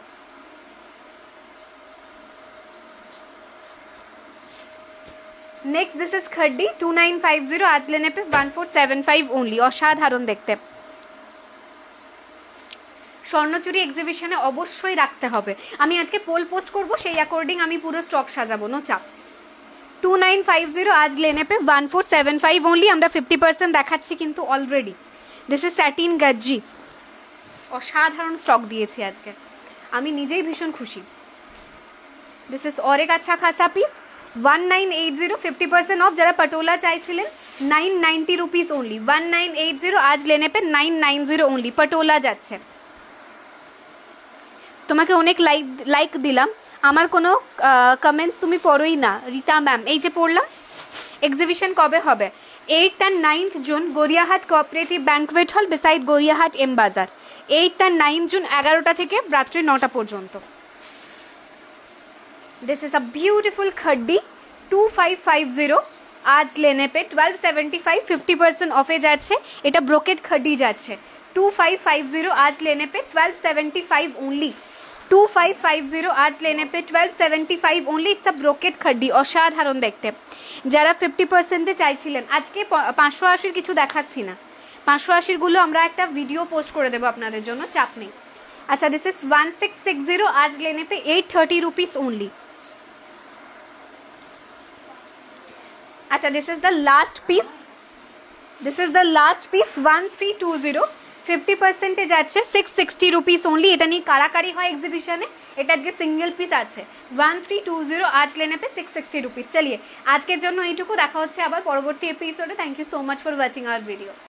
नेक्स्ट दिस इज खड्डी 2950 आज लेने पे 1475 ओनली অসাধারণ দেখতে স্বর্ণচুরি এক্সিবিশনে অবশ্যই রাখতে হবে আমি আজকে পোল পোস্ট করব সেই অ্যাকর্ডিং আমি পুরো স্টক সাজাবো নো চাপ 2950 आज लेने पे 1475 ओनली আমরা 50% দেখাচ্ছি কিন্তু অলরেডি দিস ইজ স্যাটিন গজ্জি অসাধারণ স্টক দিয়েছি আজকে আমি নিজেই ভীষণ খুশি দিস ইজ और एक अच्छा खासा पीस 1980 50% ऑफ जरा पटोला चाइছিলেন 990 रुपीस ओनली 1980 आज लेने पे 990 ओनली पटोला যাচ্ছে তোমাকে অনেক লাইক দিলাম আমার কোনো কমেন্টস তুমি পড়োই না রিতা ম্যাম এই যে পড়লাম এক্সিবিশন কবে হবে 8th and 9th June Gariahat cooperative banquet hall beside Gariahat M বাজার 8th and 9th জুন 11টা থেকে রাত্রি 9টা পর্যন্ত दिस इज अ ब्यूटीफुल खड्डी 2550 आज लेने पे 1275 50% ऑफे যাচ্ছে এটা ব্রোকেট খड्डी যাচ্ছে 2550 आज लेने पे 1275 ओनली 2550 आज लेने पे 1275 ओनली इट्स अ ब्रोकेट खड्डी অসাধারণ দেখতে যারা 50% এ চাইছিলেন আজকে 580 কিছু দেখাচ্ছি না 580 গুলো আমরা একটা ভিডিও পোস্ট করে দেব আপনাদের জন্য চাপ নেই अच्छा दिस इज 1660 आज लेने पे 830 रुपीस ओनली अच्छा this is the last piece 1320 50% এ যাচ্ছে 660 रुपीस ओनली এটা নিয়ে কারাকারি হয় এক্সিবিশনে এটা আজকে সিঙ্গেল পিস আছে 1320 आज लेने पे 660 रुपीस चलिए আজকের জন্য এইটুকু দেখা হচ্ছে আবার পরবর্তী এপিসোডে thank you so much for watching our video